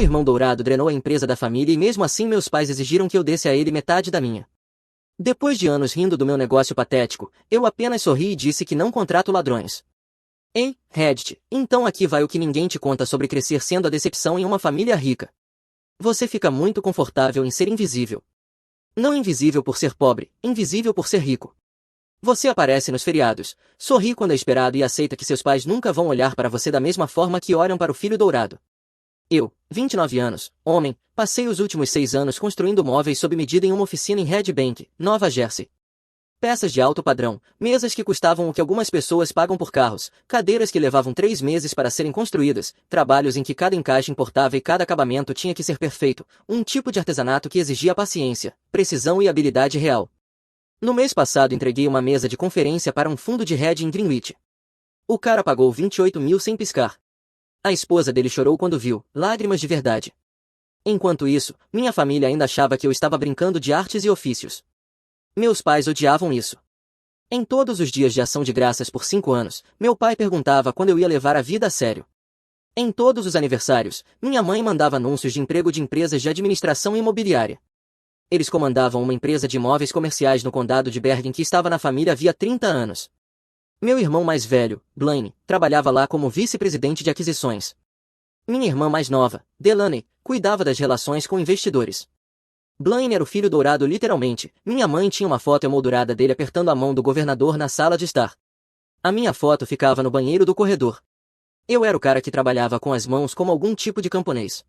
irmão dourado drenou a empresa da família e mesmo assim meus pais exigiram que eu desse a ele metade da minha. Depois de anos rindo do meu negócio patético, eu apenas sorri e disse que não contrato ladrões. Ei, Reddit, então aqui vai o que ninguém te conta sobre crescer sendo a decepção em uma família rica. Você fica muito confortável em ser invisível. Não invisível por ser pobre, invisível por ser rico. Você aparece nos feriados, sorri quando é esperado e aceita que seus pais nunca vão olhar para você da mesma forma que olham para o filho dourado. Eu, 29 anos, homem, passei os últimos 6 anos construindo móveis sob medida em uma oficina em Red Bank, Nova Jersey. Peças de alto padrão, mesas que custavam o que algumas pessoas pagam por carros, cadeiras que levavam 3 meses para serem construídas, trabalhos em que cada encaixe importava e cada acabamento tinha que ser perfeito, um tipo de artesanato que exigia paciência, precisão e habilidade real. No mês passado entreguei uma mesa de conferência para um fundo de hedge em Greenwich. O cara pagou 28 mil sem piscar. A esposa dele chorou quando viu, lágrimas de verdade. Enquanto isso, minha família ainda achava que eu estava brincando de artes e ofícios. Meus pais odiavam isso. Em todos os dias de ação de graças por 5 anos, meu pai perguntava quando eu ia levar a vida a sério. Em todos os aniversários, minha mãe mandava anúncios de emprego de empresas de administração imobiliária. Eles comandavam uma empresa de imóveis comerciais no condado de Bergen que estava na família havia 30 anos. Meu irmão mais velho, Blaine, trabalhava lá como vice-presidente de aquisições. Minha irmã mais nova, Delaney, cuidava das relações com investidores. Blaine era o filho dourado literalmente. Minha mãe tinha uma foto emoldurada dele apertando a mão do governador na sala de estar. A minha foto ficava no banheiro do corredor. Eu era o cara que trabalhava com as mãos como algum tipo de camponês.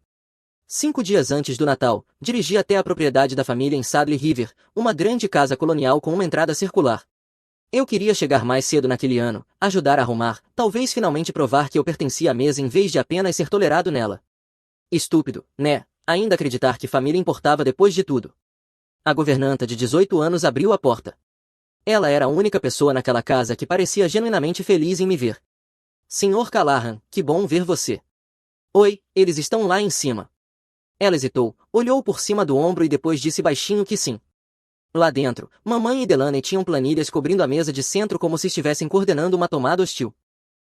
5 dias antes do Natal, dirigi até a propriedade da família em Saddle River, uma grande casa colonial com uma entrada circular. Eu queria chegar mais cedo naquele ano, ajudar a arrumar, talvez finalmente provar que eu pertencia à mesa em vez de apenas ser tolerado nela. Estúpido, né? Ainda acreditar que família importava depois de tudo. A governanta de 18 anos abriu a porta. Ela era a única pessoa naquela casa que parecia genuinamente feliz em me ver. Senhor Callahan, que bom ver você. Oi, eles estão lá em cima. Ela hesitou, olhou por cima do ombro e depois disse baixinho que sim. Lá dentro, mamãe e Delaney tinham planilhas cobrindo a mesa de centro como se estivessem coordenando uma tomada hostil.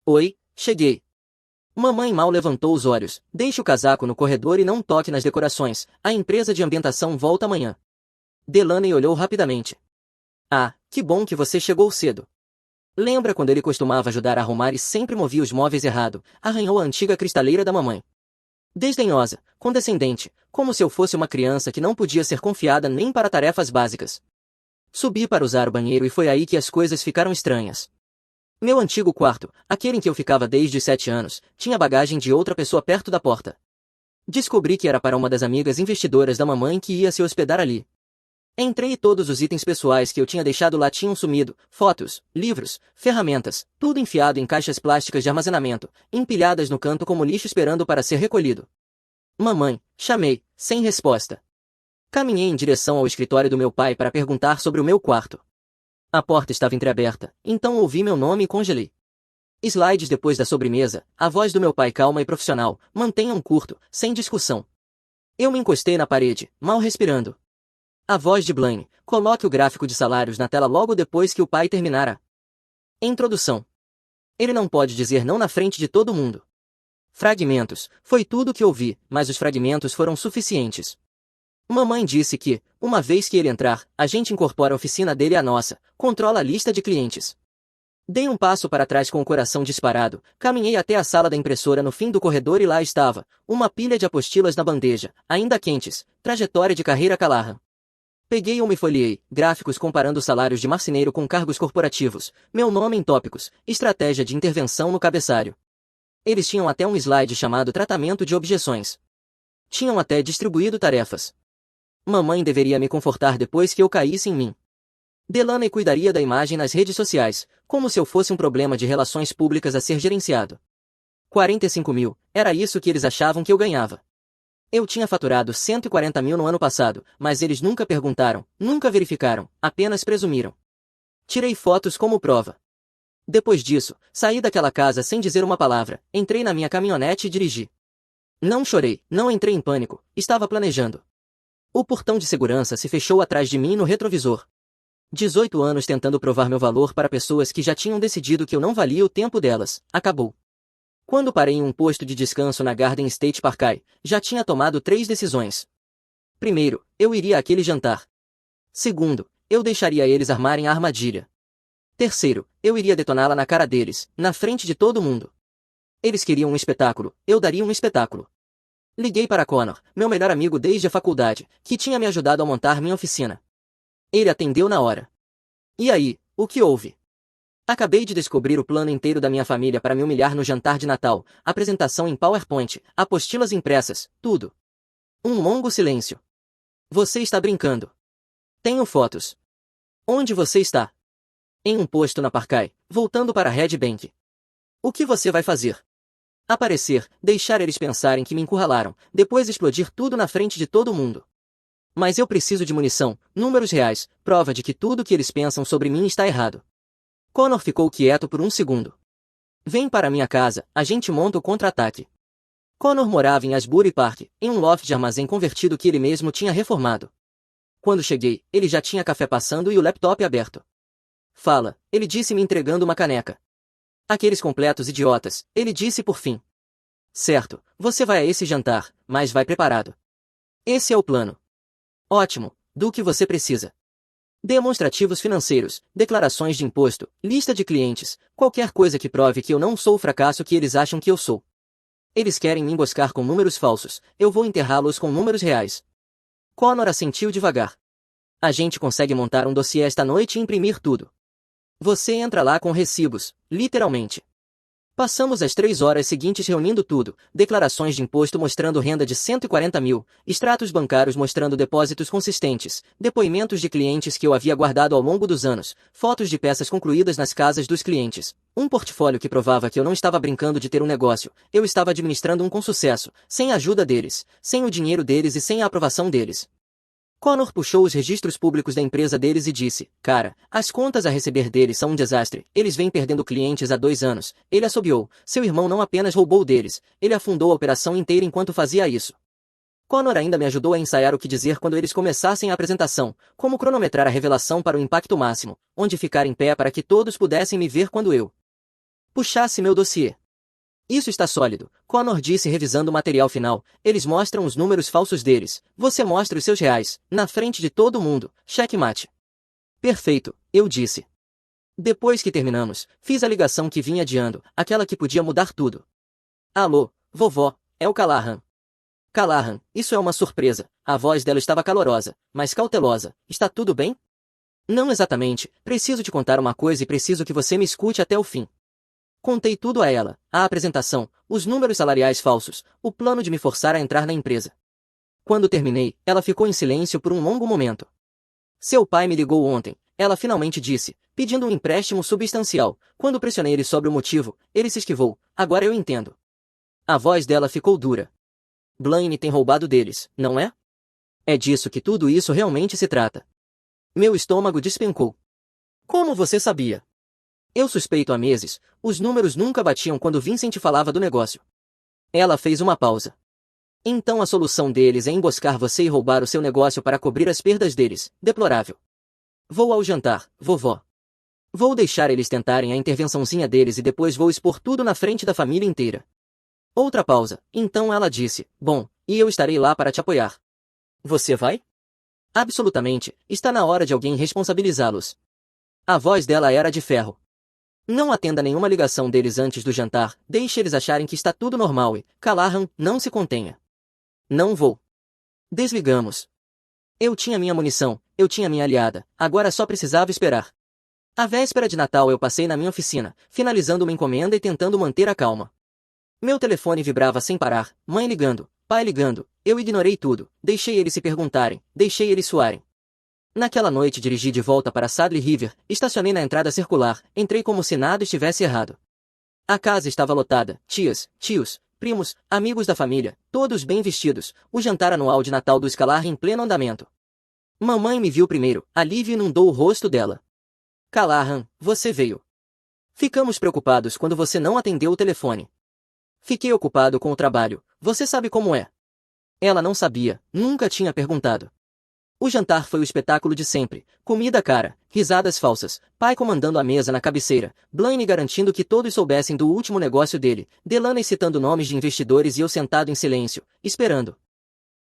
Oi, cheguei. Mamãe mal levantou os olhos. Deixe o casaco no corredor e não toque nas decorações. A empresa de ambientação volta amanhã. Delaney olhou rapidamente. Ah, que bom que você chegou cedo. Lembra quando ele costumava ajudar a arrumar e sempre movia os móveis errado? Arranhou a antiga cristaleira da mamãe. Desdenhosa, condescendente, como se eu fosse uma criança que não podia ser confiada nem para tarefas básicas. Subi para usar o banheiro e foi aí que as coisas ficaram estranhas. Meu antigo quarto, aquele em que eu ficava desde os 7 anos, tinha bagagem de outra pessoa perto da porta. Descobri que era para uma das amigas investidoras da mamãe que ia se hospedar ali. Entrei e todos os itens pessoais que eu tinha deixado lá tinham sumido, fotos, livros, ferramentas, tudo enfiado em caixas plásticas de armazenamento, empilhadas no canto como lixo esperando para ser recolhido. Mamãe, chamei, sem resposta. Caminhei em direção ao escritório do meu pai para perguntar sobre o meu quarto. A porta estava entreaberta, então ouvi meu nome e congelei. Slides depois da sobremesa, a voz do meu pai calma e profissional, mantenham curto, sem discussão. Eu me encostei na parede, mal respirando. A voz de Blaine, coloque o gráfico de salários na tela logo depois que o pai terminara. Introdução. Ele não pode dizer não na frente de todo mundo. Fragmentos, foi tudo o que ouvi, mas os fragmentos foram suficientes. Mamãe disse que, uma vez que ele entrar, a gente incorpora a oficina dele à nossa, controla a lista de clientes. Dei um passo para trás com o coração disparado, caminhei até a sala da impressora no fim do corredor e lá estava, uma pilha de apostilas na bandeja, ainda quentes, trajetória de carreira Callahan. Peguei uma e folheei, gráficos comparando salários de marceneiro com cargos corporativos, meu nome em tópicos, estratégia de intervenção no cabeçalho. Eles tinham até um slide chamado tratamento de objeções. Tinham até distribuído tarefas. Mamãe deveria me confortar depois que eu caísse em mim. Delaney cuidaria da imagem nas redes sociais, como se eu fosse um problema de relações públicas a ser gerenciado. 45 mil, era isso que eles achavam que eu ganhava. Eu tinha faturado 140 mil no ano passado, mas eles nunca perguntaram, nunca verificaram, apenas presumiram. Tirei fotos como prova. Depois disso, saí daquela casa sem dizer uma palavra, entrei na minha caminhonete e dirigi. Não chorei, não entrei em pânico, estava planejando. O portão de segurança se fechou atrás de mim no retrovisor. 18 anos tentando provar meu valor para pessoas que já tinham decidido que eu não valia o tempo delas, acabou. Quando parei em um posto de descanso na Garden State Park, já tinha tomado 3 decisões. Primeiro, eu iria àquele jantar. Segundo, eu deixaria eles armarem a armadilha. Terceiro, eu iria detoná-la na cara deles, na frente de todo mundo. Eles queriam um espetáculo, eu daria um espetáculo. Liguei para Connor, meu melhor amigo desde a faculdade, que tinha me ajudado a montar minha oficina. Ele atendeu na hora. E aí, o que houve? Acabei de descobrir o plano inteiro da minha família para me humilhar no jantar de Natal, apresentação em PowerPoint, apostilas impressas, tudo. Um longo silêncio. Você está brincando. Tenho fotos. Onde você está? Em um posto na Parkai, voltando para Red Bank. O que você vai fazer? Aparecer, deixar eles pensarem que me encurralaram, depois explodir tudo na frente de todo mundo. Mas eu preciso de munição, números reais, prova de que tudo que eles pensam sobre mim está errado. Connor ficou quieto por um segundo. Vem para minha casa, a gente monta o contra-ataque. Connor morava em Asbury Park, em um loft de armazém convertido que ele mesmo tinha reformado. Quando cheguei, ele já tinha café passando e o laptop aberto. Fala, ele disse me entregando uma caneca. Aqueles completos idiotas, ele disse por fim. Certo, você vai a esse jantar, mas vai preparado. Esse é o plano. Ótimo, do que você precisa. Demonstrativos financeiros, declarações de imposto, lista de clientes, qualquer coisa que prove que eu não sou o fracasso que eles acham que eu sou. Eles querem me emboscar com números falsos, eu vou enterrá-los com números reais. Connor assentiu devagar. A gente consegue montar um dossiê esta noite e imprimir tudo. Você entra lá com recibos, literalmente. Passamos as 3 horas seguintes reunindo tudo, declarações de imposto mostrando renda de 140 mil, extratos bancários mostrando depósitos consistentes, depoimentos de clientes que eu havia guardado ao longo dos anos, fotos de peças concluídas nas casas dos clientes, um portfólio que provava que eu não estava brincando de ter um negócio, eu estava administrando um com sucesso, sem a ajuda deles, sem o dinheiro deles e sem a aprovação deles. Connor puxou os registros públicos da empresa deles e disse, cara, as contas a receber deles são um desastre, eles vêm perdendo clientes há 2 anos, ele assobiou, seu irmão não apenas roubou deles, ele afundou a operação inteira enquanto fazia isso. Connor ainda me ajudou a ensaiar o que dizer quando eles começassem a apresentação, como cronometrar a revelação para o impacto máximo, onde ficar em pé para que todos pudessem me ver quando eu puxasse meu dossiê. Isso está sólido, Connor disse revisando o material final, eles mostram os números falsos deles, você mostra os seus reais, na frente de todo mundo, checkmate. Perfeito, eu disse. Depois que terminamos, fiz a ligação que vinha adiando, aquela que podia mudar tudo. Alô, vovó, é o Callahan. Callahan, isso é uma surpresa, a voz dela estava calorosa, mas cautelosa, está tudo bem? Não exatamente, preciso te contar uma coisa e preciso que você me escute até o fim. Contei tudo a ela, a apresentação, os números salariais falsos, o plano de me forçar a entrar na empresa. Quando terminei, ela ficou em silêncio por um longo momento. Seu pai me ligou ontem, ela finalmente disse, pedindo um empréstimo substancial. Quando pressionei ele sobre o motivo, ele se esquivou, agora eu entendo. A voz dela ficou dura. Blaine tem roubado deles, não é? É disso que tudo isso realmente se trata. Meu estômago despencou. Como você sabia? Eu suspeito há meses, os números nunca batiam quando Vincent falava do negócio. Ela fez uma pausa. Então a solução deles é emboscar você e roubar o seu negócio para cobrir as perdas deles, deplorável. Vou ao jantar, vovó. Vou deixar eles tentarem a intervençãozinha deles e depois vou expor tudo na frente da família inteira. Outra pausa, então ela disse, bom, e eu estarei lá para te apoiar. Você vai? Absolutamente, está na hora de alguém responsabilizá-los. A voz dela era de ferro. Não atenda nenhuma ligação deles antes do jantar, deixe eles acharem que está tudo normal e, Callahan, não se contenha. Não vou. Desligamos. Eu tinha minha munição, eu tinha minha aliada, agora só precisava esperar. A véspera de Natal eu passei na minha oficina, finalizando uma encomenda e tentando manter a calma. Meu telefone vibrava sem parar, mãe ligando, pai ligando, eu ignorei tudo, deixei eles se perguntarem, deixei eles suarem. Naquela noite dirigi de volta para Sadley River, estacionei na entrada circular, entrei como se nada estivesse errado. A casa estava lotada, tias, tios, primos, amigos da família, todos bem vestidos, o jantar anual de Natal do Scalar em pleno andamento. Mamãe me viu primeiro, alívio inundou o rosto dela. Callahan, você veio. Ficamos preocupados quando você não atendeu o telefone. Fiquei ocupado com o trabalho, você sabe como é. Ela não sabia, nunca tinha perguntado. O jantar foi o espetáculo de sempre. Comida cara, risadas falsas, pai comandando a mesa na cabeceira, Blaine garantindo que todos soubessem do último negócio dele, Delaney citando nomes de investidores e eu sentado em silêncio, esperando.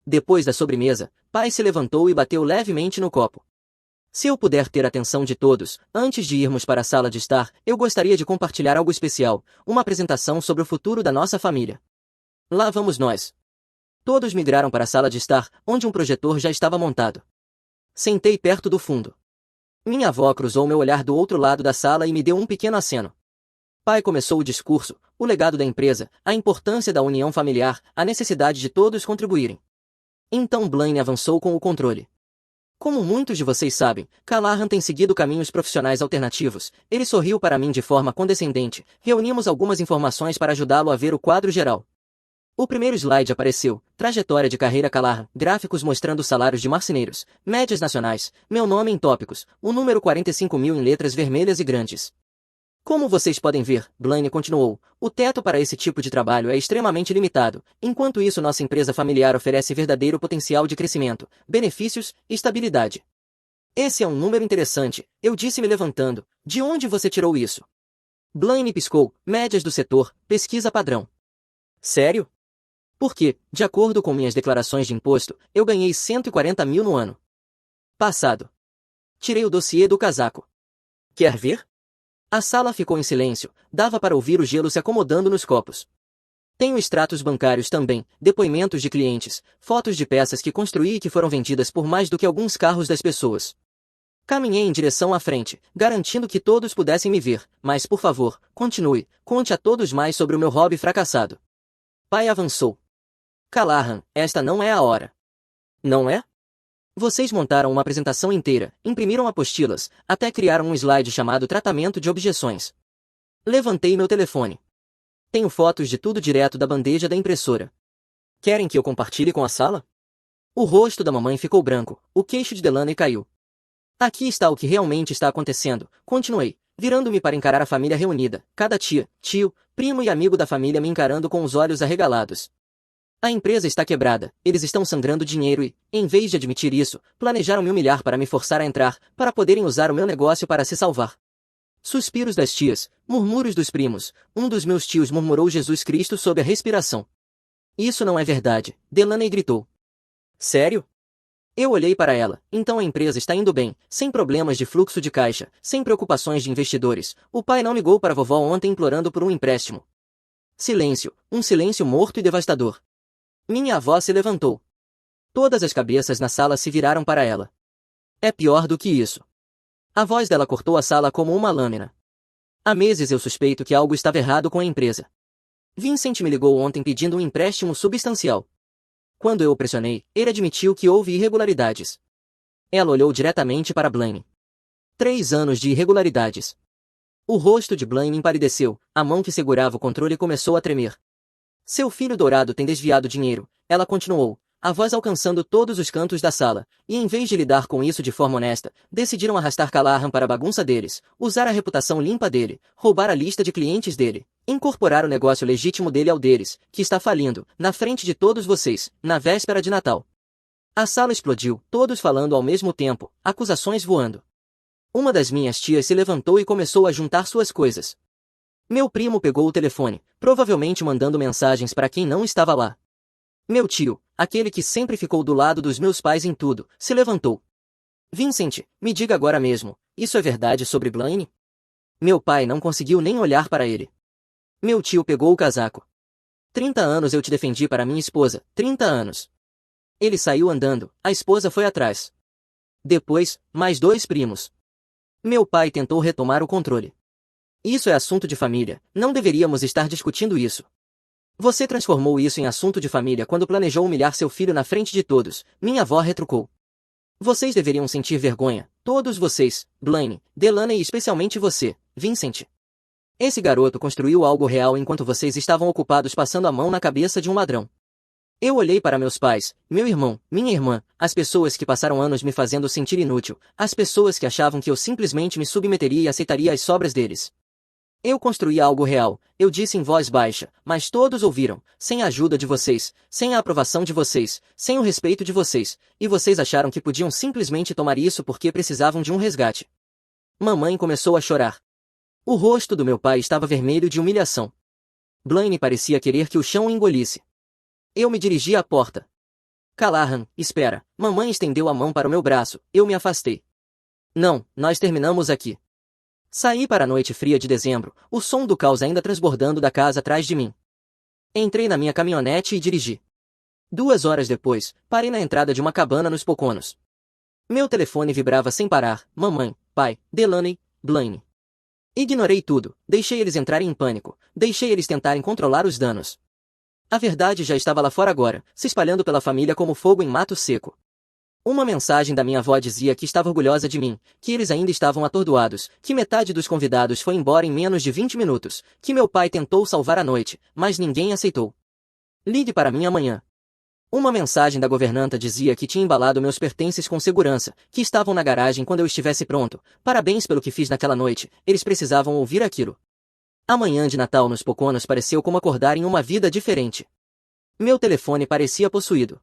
Depois da sobremesa, pai se levantou e bateu levemente no copo. Se eu puder ter a atenção de todos, antes de irmos para a sala de estar, eu gostaria de compartilhar algo especial, uma apresentação sobre o futuro da nossa família. Lá vamos nós. Todos migraram para a sala de estar, onde um projetor já estava montado. Sentei perto do fundo. Minha avó cruzou meu olhar do outro lado da sala e me deu um pequeno aceno. Pai começou o discurso, o legado da empresa, a importância da união familiar, a necessidade de todos contribuírem. Então Blaine avançou com o controle. Como muitos de vocês sabem, Callahan tem seguido caminhos profissionais alternativos. Ele sorriu para mim de forma condescendente. Reunimos algumas informações para ajudá-lo a ver o quadro geral. O primeiro slide apareceu, trajetória de carreira Callahan, gráficos mostrando salários de marceneiros, médias nacionais, meu nome em tópicos, o número 45.000 em letras vermelhas e grandes. Como vocês podem ver, Blaine continuou, o teto para esse tipo de trabalho é extremamente limitado, enquanto isso nossa empresa familiar oferece verdadeiro potencial de crescimento, benefícios e estabilidade. Esse é um número interessante, eu disse me levantando, de onde você tirou isso? Blaine piscou, médias do setor, pesquisa padrão. Sério? Porque, de acordo com minhas declarações de imposto, eu ganhei 140 mil no ano passado. Tirei o dossiê do casaco. Quer ver? A sala ficou em silêncio, dava para ouvir o gelo se acomodando nos copos. Tenho extratos bancários também, depoimentos de clientes, fotos de peças que construí e que foram vendidas por mais do que alguns carros das pessoas. Caminhei em direção à frente, garantindo que todos pudessem me ver, mas por favor, continue, conte a todos mais sobre o meu hobby fracassado. Pai avançou. Callahan, esta não é a hora. Não é? Vocês montaram uma apresentação inteira, imprimiram apostilas, até criaram um slide chamado Tratamento de Objeções. Levantei meu telefone. Tenho fotos de tudo direto da bandeja da impressora. Querem que eu compartilhe com a sala? O rosto da mamãe ficou branco, o queixo de Delaney caiu. Aqui está o que realmente está acontecendo, continuei, virando-me para encarar a família reunida, cada tia, tio, primo e amigo da família me encarando com os olhos arregalados. A empresa está quebrada, eles estão sangrando dinheiro e, em vez de admitir isso, planejaram me humilhar para me forçar a entrar, para poderem usar o meu negócio para se salvar. Suspiros das tias, murmúrios dos primos, um dos meus tios murmurou Jesus Cristo sob a respiração. Isso não é verdade, Delaney gritou. Sério? Eu olhei para ela, então a empresa está indo bem, sem problemas de fluxo de caixa, sem preocupações de investidores. O pai não ligou para a vovó ontem implorando por um empréstimo. Silêncio, um silêncio morto e devastador. Minha avó se levantou. Todas as cabeças na sala se viraram para ela. É pior do que isso. A voz dela cortou a sala como uma lâmina. Há meses eu suspeito que algo estava errado com a empresa. Vincent me ligou ontem pedindo um empréstimo substancial. Quando eu o pressionei, ele admitiu que houve irregularidades. Ela olhou diretamente para Blaine. 3 anos de irregularidades. O rosto de Blaine empalideceu, a mão que segurava o controle começou a tremer. Seu filho dourado tem desviado dinheiro, ela continuou, a voz alcançando todos os cantos da sala, e em vez de lidar com isso de forma honesta, decidiram arrastar Callahan para a bagunça deles, usar a reputação limpa dele, roubar a lista de clientes dele, incorporar o negócio legítimo dele ao deles, que está falindo, na frente de todos vocês, na véspera de Natal. A sala explodiu, todos falando ao mesmo tempo, acusações voando. Uma das minhas tias se levantou e começou a juntar suas coisas. Meu primo pegou o telefone, provavelmente mandando mensagens para quem não estava lá. Meu tio, aquele que sempre ficou do lado dos meus pais em tudo, se levantou. Vincent, me diga agora mesmo, isso é verdade sobre Blaine? Meu pai não conseguiu nem olhar para ele. Meu tio pegou o casaco. 30 anos eu te defendi para minha esposa, 30 anos. Ele saiu andando, a esposa foi atrás. Depois, mais 2 primos. Meu pai tentou retomar o controle. Isso é assunto de família, não deveríamos estar discutindo isso. Você transformou isso em assunto de família quando planejou humilhar seu filho na frente de todos, minha avó retrucou. Vocês deveriam sentir vergonha, todos vocês, Blaine, Delaney e especialmente você, Vincent. Esse garoto construiu algo real enquanto vocês estavam ocupados passando a mão na cabeça de um ladrão. Eu olhei para meus pais, meu irmão, minha irmã, as pessoas que passaram anos me fazendo sentir inútil, as pessoas que achavam que eu simplesmente me submeteria e aceitaria as sobras deles. Eu construí algo real, eu disse em voz baixa, mas todos ouviram, sem a ajuda de vocês, sem a aprovação de vocês, sem o respeito de vocês, e vocês acharam que podiam simplesmente tomar isso porque precisavam de um resgate. Mamãe começou a chorar. O rosto do meu pai estava vermelho de humilhação. Blaine parecia querer que o chão o engolisse. Eu me dirigi à porta. Callahan, espera. Mamãe estendeu a mão para o meu braço, eu me afastei. Não, nós terminamos aqui. Saí para a noite fria de dezembro, o som do caos ainda transbordando da casa atrás de mim. Entrei na minha caminhonete e dirigi. 2 horas depois, parei na entrada de uma cabana nos Poconos. Meu telefone vibrava sem parar, mamãe, pai, Delaney, Blaine. Ignorei tudo, deixei eles entrarem em pânico, deixei eles tentarem controlar os danos. A verdade já estava lá fora agora, se espalhando pela família como fogo em mato seco. Uma mensagem da minha avó dizia que estava orgulhosa de mim, que eles ainda estavam atordoados, que metade dos convidados foi embora em menos de 20 minutos, que meu pai tentou salvar a noite, mas ninguém aceitou. Ligue para mim amanhã. Uma mensagem da governanta dizia que tinha embalado meus pertences com segurança, que estavam na garagem quando eu estivesse pronto. Parabéns pelo que fiz naquela noite, eles precisavam ouvir aquilo. A manhã de Natal nos Poconos pareceu como acordar em uma vida diferente. Meu telefone parecia possuído.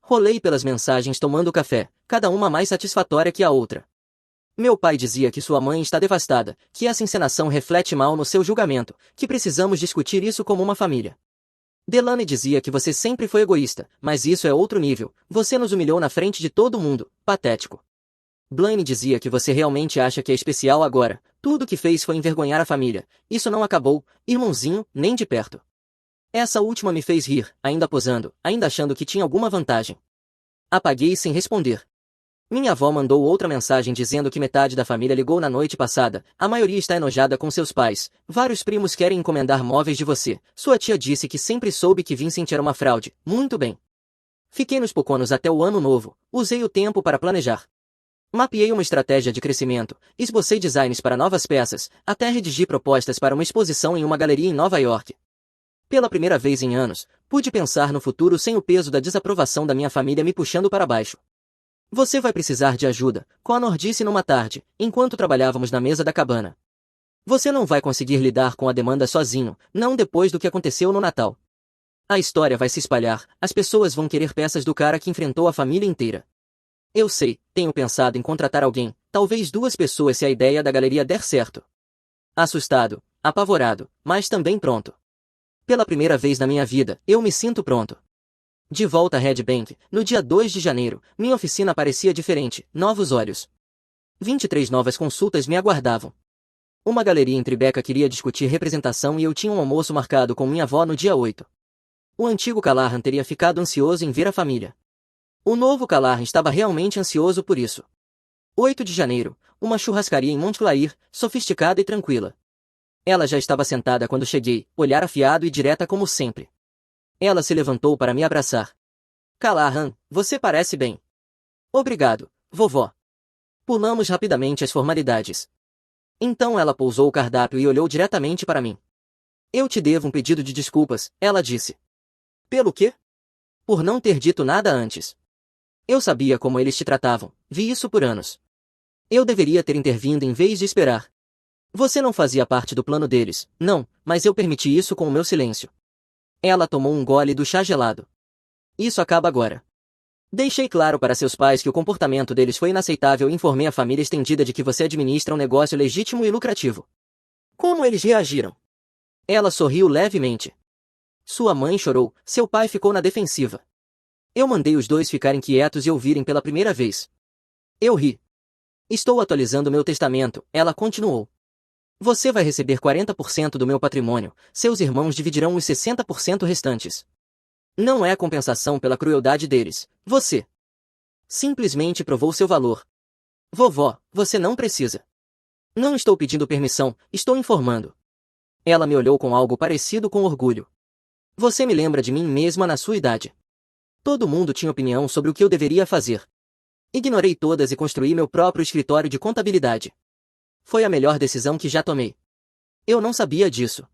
Rolei pelas mensagens tomando café, cada uma mais satisfatória que a outra. Meu pai dizia que sua mãe está devastada, que essa encenação reflete mal no seu julgamento, que precisamos discutir isso como uma família. Delaney dizia que você sempre foi egoísta, mas isso é outro nível, você nos humilhou na frente de todo mundo, patético. Blaine dizia que você realmente acha que é especial agora, tudo o que fez foi envergonhar a família, isso não acabou, irmãozinho, nem de perto. Essa última me fez rir, ainda posando, ainda achando que tinha alguma vantagem. Apaguei sem responder. Minha avó mandou outra mensagem dizendo que metade da família ligou na noite passada, a maioria está enojada com seus pais, vários primos querem encomendar móveis de você, sua tia disse que sempre soube que Vincent era uma fraude, muito bem. Fiquei nos Poconos até o ano novo, usei o tempo para planejar. Mapeei uma estratégia de crescimento, esbocei designs para novas peças, até redigi propostas para uma exposição em uma galeria em Nova York. Pela primeira vez em anos, pude pensar no futuro sem o peso da desaprovação da minha família me puxando para baixo. Você vai precisar de ajuda, Connor disse numa tarde, enquanto trabalhávamos na mesa da cabana. Você não vai conseguir lidar com a demanda sozinho, não depois do que aconteceu no Natal. A história vai se espalhar, as pessoas vão querer peças do cara que enfrentou a família inteira. Eu sei, tenho pensado em contratar alguém, talvez 2 pessoas se a ideia da galeria der certo. Assustado, apavorado, mas também pronto. Pela primeira vez na minha vida, eu me sinto pronto. De volta a Red Bank, no dia 2 de janeiro, minha oficina parecia diferente, novos olhos. 23 novas consultas me aguardavam. Uma galeria em Tribeca queria discutir representação e eu tinha um almoço marcado com minha avó no dia 8. O antigo Callahan teria ficado ansioso em ver a família. O novo Callahan estava realmente ansioso por isso. 8 de janeiro, uma churrascaria em Montclair, sofisticada e tranquila. Ela já estava sentada quando cheguei, olhar afiado e direta como sempre. Ela se levantou para me abraçar. Callahan, você parece bem. Obrigado, vovó. Pulamos rapidamente as formalidades. Então ela pousou o cardápio e olhou diretamente para mim. Eu te devo um pedido de desculpas, ela disse. Pelo quê? Por não ter dito nada antes. Eu sabia como eles te tratavam, vi isso por anos. Eu deveria ter intervindo em vez de esperar. Você não fazia parte do plano deles, não, mas eu permiti isso com o meu silêncio. Ela tomou um gole do chá gelado. Isso acaba agora. Deixei claro para seus pais que o comportamento deles foi inaceitável e informei a família estendida de que você administra um negócio legítimo e lucrativo. Como eles reagiram? Ela sorriu levemente. Sua mãe chorou, seu pai ficou na defensiva. Eu mandei os dois ficarem quietos e ouvirem pela primeira vez. Eu ri. Estou atualizando meu testamento, ela continuou. Você vai receber 40% do meu patrimônio, seus irmãos dividirão os 60% restantes. Não é compensação pela crueldade deles, você simplesmente provou seu valor. Vovó, você não precisa. Não estou pedindo permissão, estou informando. Ela me olhou com algo parecido com orgulho. Você me lembra de mim mesma na sua idade. Todo mundo tinha opinião sobre o que eu deveria fazer. Ignorei todas e construí meu próprio escritório de contabilidade. Foi a melhor decisão que já tomei. Eu não sabia disso.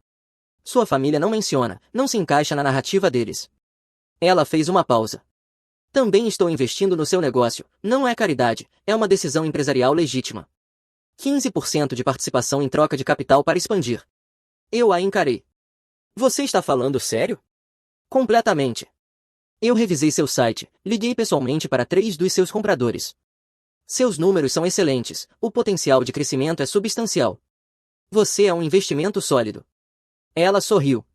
Sua família não menciona, não se encaixa na narrativa deles. Ela fez uma pausa. Também estou investindo no seu negócio, não é caridade, é uma decisão empresarial legítima. 15% de participação em troca de capital para expandir. Eu a encarei. Você está falando sério? Completamente. Eu revisei seu site, liguei pessoalmente para 3 dos seus compradores. Seus números são excelentes, o potencial de crescimento é substancial. Você é um investimento sólido. Ela sorriu.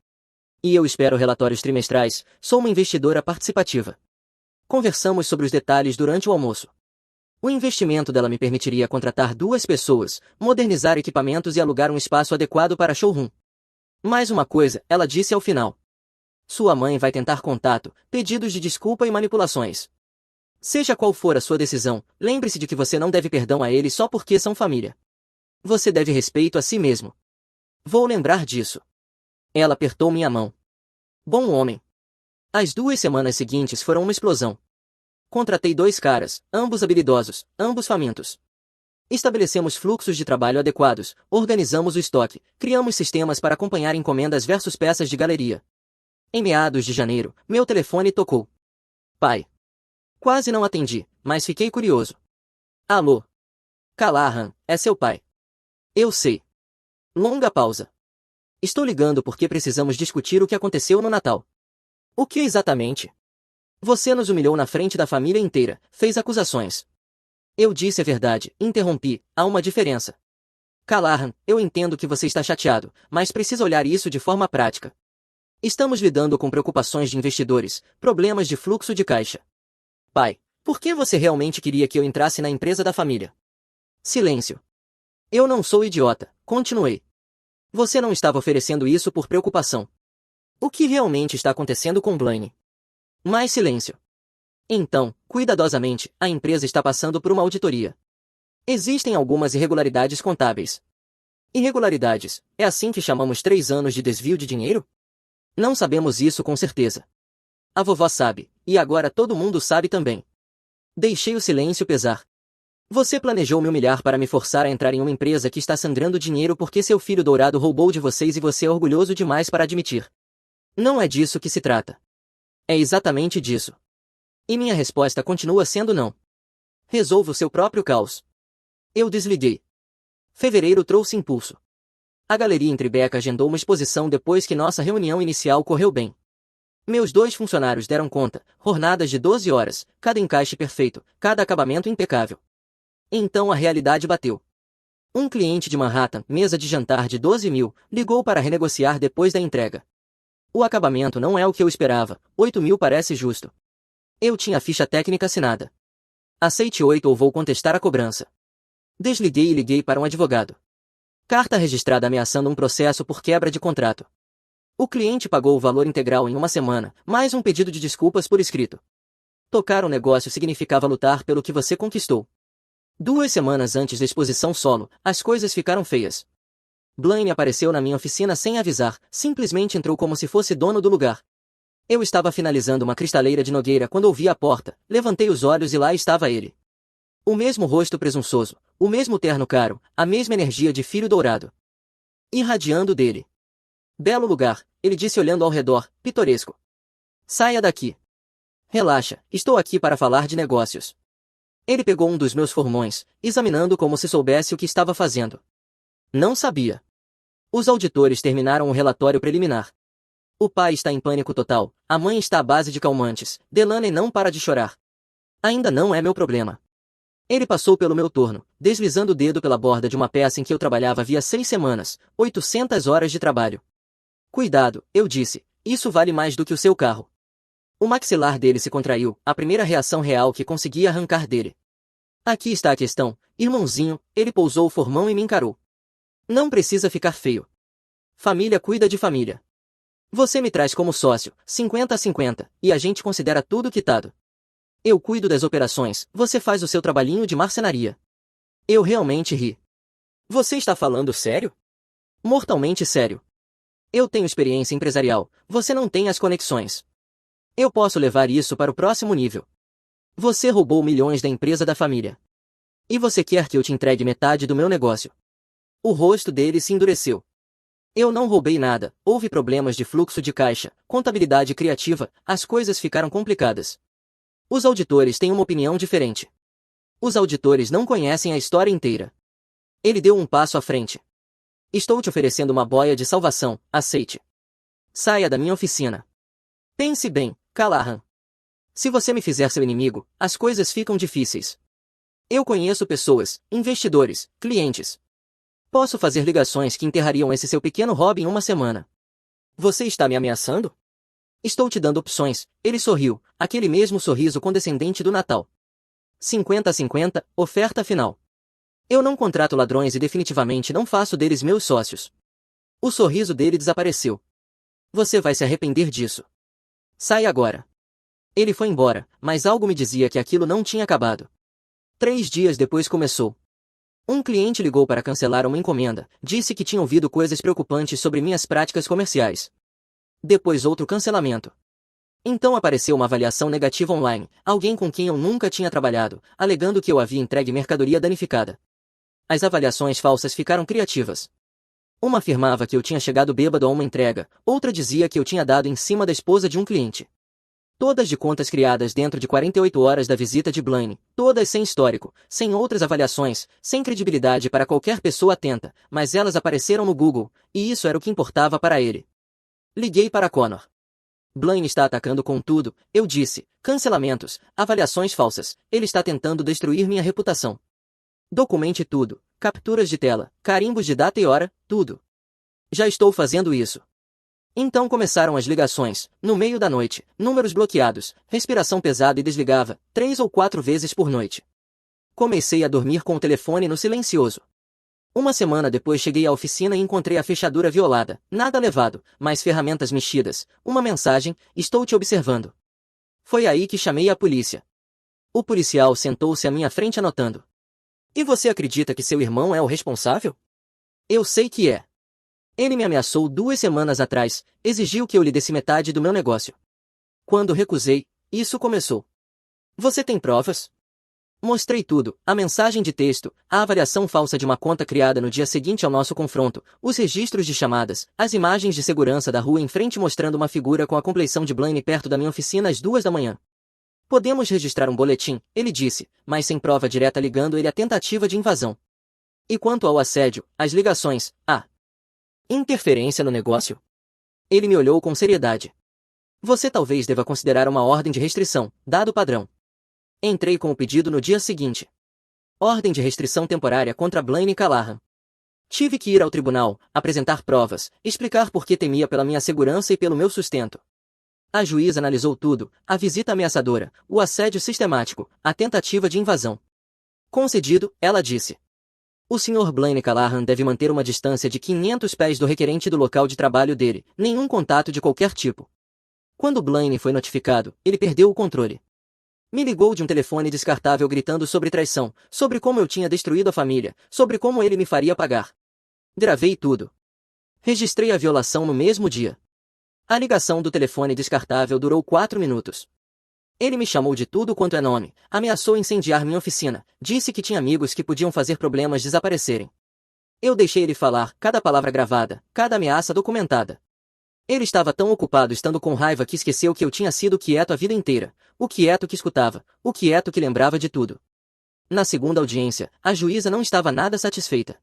E eu espero relatórios trimestrais, sou uma investidora participativa. Conversamos sobre os detalhes durante o almoço. O investimento dela me permitiria contratar 2 pessoas, modernizar equipamentos e alugar um espaço adequado para showroom. Mais uma coisa, ela disse ao final. Sua mãe vai tentar contato, pedidos de desculpa e manipulações. Seja qual for a sua decisão, lembre-se de que você não deve perdão a eles só porque são família. Você deve respeito a si mesmo. Vou lembrar disso. Ela apertou minha mão. Bom homem. As 2 semanas seguintes foram uma explosão. Contratei 2 caras, ambos habilidosos, ambos famintos. Estabelecemos fluxos de trabalho adequados, organizamos o estoque, criamos sistemas para acompanhar encomendas versus peças de galeria. Em meados de janeiro, meu telefone tocou. Pai. Quase não atendi, mas fiquei curioso. Alô? Callahan, é seu pai. Eu sei. Longa pausa. Estou ligando porque precisamos discutir o que aconteceu no Natal. O que exatamente? Você nos humilhou na frente da família inteira, fez acusações. Eu disse a verdade, interrompi, há uma diferença. Callahan, eu entendo que você está chateado, mas precisa olhar isso de forma prática. Estamos lidando com preocupações de investidores, problemas de fluxo de caixa. Pai, por que você realmente queria que eu entrasse na empresa da família? Silêncio. Eu não sou idiota, continuei. Você não estava oferecendo isso por preocupação. O que realmente está acontecendo com Blaine? Mais silêncio. Então, cuidadosamente, a empresa está passando por uma auditoria. Existem algumas irregularidades contábeis. Irregularidades, é assim que chamamos 3 anos de desvio de dinheiro? Não sabemos isso com certeza. A vovó sabe, e agora todo mundo sabe também. Deixei o silêncio pesar. Você planejou me humilhar para me forçar a entrar em uma empresa que está sangrando dinheiro porque seu filho dourado roubou de vocês e você é orgulhoso demais para admitir. Não é disso que se trata. É exatamente disso. E minha resposta continua sendo não. Resolva o seu próprio caos. Eu desliguei. Fevereiro trouxe impulso. A Galeria em Tribeca agendou uma exposição depois que nossa reunião inicial correu bem. Meus 2 funcionários deram conta, jornadas de 12 horas, cada encaixe perfeito, cada acabamento impecável. Então a realidade bateu. Um cliente de Manhattan, mesa de jantar de 12 mil, ligou para renegociar depois da entrega. O acabamento não é o que eu esperava, 8 mil parece justo. Eu tinha a ficha técnica assinada. Aceite 8 ou vou contestar a cobrança. Desliguei e liguei para um advogado. Carta registrada ameaçando um processo por quebra de contrato. O cliente pagou o valor integral em uma semana, mais um pedido de desculpas por escrito. Tocar o negócio significava lutar pelo que você conquistou. 2 semanas antes da exposição solo, as coisas ficaram feias. Blaine apareceu na minha oficina sem avisar, simplesmente entrou como se fosse dono do lugar. Eu estava finalizando uma cristaleira de nogueira quando ouvi a porta, levantei os olhos e lá estava ele. O mesmo rosto presunçoso, o mesmo terno caro, a mesma energia de filho dourado. Irradiando dele. Belo lugar, ele disse olhando ao redor, pitoresco. Saia daqui. Relaxa, estou aqui para falar de negócios. Ele pegou um dos meus formões, examinando como se soubesse o que estava fazendo. Não sabia. Os auditores terminaram o relatório preliminar. O pai está em pânico total, a mãe está à base de calmantes, Delaney não para de chorar. Ainda não é meu problema. Ele passou pelo meu torno, deslizando o dedo pela borda de uma peça em que eu trabalhava havia 6 semanas, 800 horas de trabalho. Cuidado, eu disse, isso vale mais do que o seu carro. O maxilar dele se contraiu, a primeira reação real que consegui arrancar dele. Aqui está a questão, irmãozinho, ele pousou o formão e me encarou. Não precisa ficar feio. Família cuida de família. Você me traz como sócio, 50-50, e a gente considera tudo quitado. Eu cuido das operações, você faz o seu trabalhinho de marcenaria. Eu realmente ri. Você está falando sério? Mortalmente sério. Eu tenho experiência empresarial, você não tem as conexões. Eu posso levar isso para o próximo nível. Você roubou milhões da empresa da família. E você quer que eu te entregue metade do meu negócio? O rosto dele se endureceu. Eu não roubei nada, houve problemas de fluxo de caixa, contabilidade criativa, as coisas ficaram complicadas. Os auditores têm uma opinião diferente. Os auditores não conhecem a história inteira. Ele deu um passo à frente. Estou te oferecendo uma boia de salvação, aceite. Saia da minha oficina. Pense bem, Callahan. Se você me fizer seu inimigo, as coisas ficam difíceis. Eu conheço pessoas, investidores, clientes. Posso fazer ligações que enterrariam esse seu pequeno hobby em uma semana. Você está me ameaçando? Estou te dando opções. Ele sorriu, aquele mesmo sorriso condescendente do Natal. 50-50, oferta final. Eu não contrato ladrões e definitivamente não faço deles meus sócios. O sorriso dele desapareceu. Você vai se arrepender disso. Sai agora. Ele foi embora, mas algo me dizia que aquilo não tinha acabado. 3 dias depois começou. Um cliente ligou para cancelar uma encomenda, disse que tinha ouvido coisas preocupantes sobre minhas práticas comerciais. Depois outro cancelamento. Então apareceu uma avaliação negativa online, alguém com quem eu nunca tinha trabalhado, alegando que eu havia entregue mercadoria danificada. As avaliações falsas ficaram criativas. Uma afirmava que eu tinha chegado bêbado a uma entrega, outra dizia que eu tinha dado em cima da esposa de um cliente. Todas de contas criadas dentro de 48 horas da visita de Blaine, todas sem histórico, sem outras avaliações, sem credibilidade para qualquer pessoa atenta, mas elas apareceram no Google, e isso era o que importava para ele. Liguei para Connor. Blaine está atacando com tudo, eu disse, cancelamentos, avaliações falsas, ele está tentando destruir minha reputação. Documente tudo, capturas de tela, carimbos de data e hora, tudo. Já estou fazendo isso. Então começaram as ligações, no meio da noite, números bloqueados, respiração pesada e desligava, 3 ou 4 vezes por noite. Comecei a dormir com o telefone no silencioso. Uma semana depois cheguei à oficina e encontrei a fechadura violada, nada levado, mas ferramentas mexidas, uma mensagem, estou te observando. Foi aí que chamei a polícia. O policial sentou-se à minha frente anotando. E você acredita que seu irmão é o responsável? Eu sei que é. Ele me ameaçou 2 semanas atrás, exigiu que eu lhe desse metade do meu negócio. Quando recusei, isso começou. Você tem provas? Mostrei tudo, a mensagem de texto, a avaliação falsa de uma conta criada no dia seguinte ao nosso confronto, os registros de chamadas, as imagens de segurança da rua em frente mostrando uma figura com a compleição de Blaine perto da minha oficina às 2 da manhã. Podemos registrar um boletim, ele disse, mas sem prova direta ligando ele à tentativa de invasão. E quanto ao assédio, as ligações, interferência no negócio? Ele me olhou com seriedade. Você talvez deva considerar uma ordem de restrição, dado o padrão. Entrei com o pedido no dia seguinte. Ordem de restrição temporária contra Blaine Callahan. Tive que ir ao tribunal, apresentar provas, explicar por que temia pela minha segurança e pelo meu sustento. A juíza analisou tudo, a visita ameaçadora, o assédio sistemático, a tentativa de invasão. Concedido, ela disse. O Sr. Blaine Callahan deve manter uma distância de 500 pés do requerente do local de trabalho dele, nenhum contato de qualquer tipo. Quando Blaine foi notificado, ele perdeu o controle. Me ligou de um telefone descartável gritando sobre traição, sobre como eu tinha destruído a família, sobre como ele me faria pagar. Gravei tudo. Registrei a violação no mesmo dia. A ligação do telefone descartável durou 4 minutos. Ele me chamou de tudo quanto é nome, ameaçou incendiar minha oficina, disse que tinha amigos que podiam fazer problemas desaparecerem. Eu deixei ele falar, cada palavra gravada, cada ameaça documentada. Ele estava tão ocupado estando com raiva que esqueceu que eu tinha sido quieto a vida inteira, o quieto que escutava, o quieto que lembrava de tudo. Na segunda audiência, a juíza não estava nada satisfeita.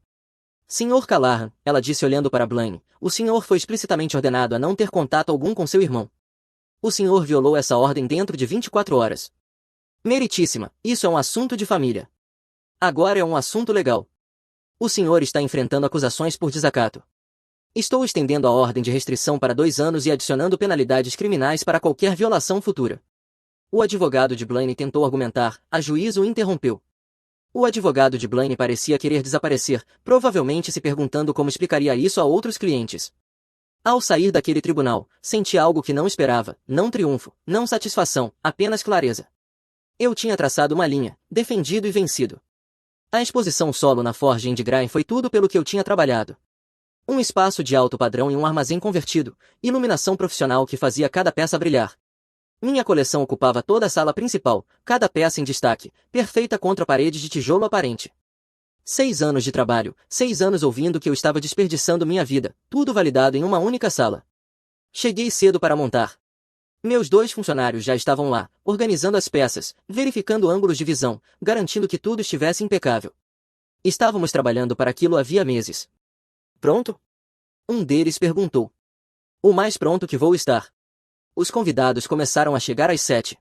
Sr. Callahan, ela disse olhando para Blaine, o senhor foi explicitamente ordenado a não ter contato algum com seu irmão. O senhor violou essa ordem dentro de 24 horas. Meritíssima, isso é um assunto de família. Agora é um assunto legal. O senhor está enfrentando acusações por desacato. Estou estendendo a ordem de restrição para 2 anos e adicionando penalidades criminais para qualquer violação futura. O advogado de Blaine tentou argumentar, a juíza o interrompeu. O advogado de Blaine parecia querer desaparecer, provavelmente se perguntando como explicaria isso a outros clientes. Ao sair daquele tribunal, senti algo que não esperava, não triunfo, não satisfação, apenas clareza. Eu tinha traçado uma linha, defendido e vencido. A exposição solo na Forge Indigrai foi tudo pelo que eu tinha trabalhado. Um espaço de alto padrão e um armazém convertido, iluminação profissional que fazia cada peça brilhar. Minha coleção ocupava toda a sala principal, cada peça em destaque, perfeita contra paredes de tijolo aparente. 6 anos de trabalho, 6 anos ouvindo que eu estava desperdiçando minha vida, tudo validado em uma única sala. Cheguei cedo para montar. Meus 2 funcionários já estavam lá, organizando as peças, verificando ângulos de visão, garantindo que tudo estivesse impecável. Estávamos trabalhando para aquilo havia meses. Pronto? Um deles perguntou. O mais pronto que vou estar. Os convidados começaram a chegar às 7.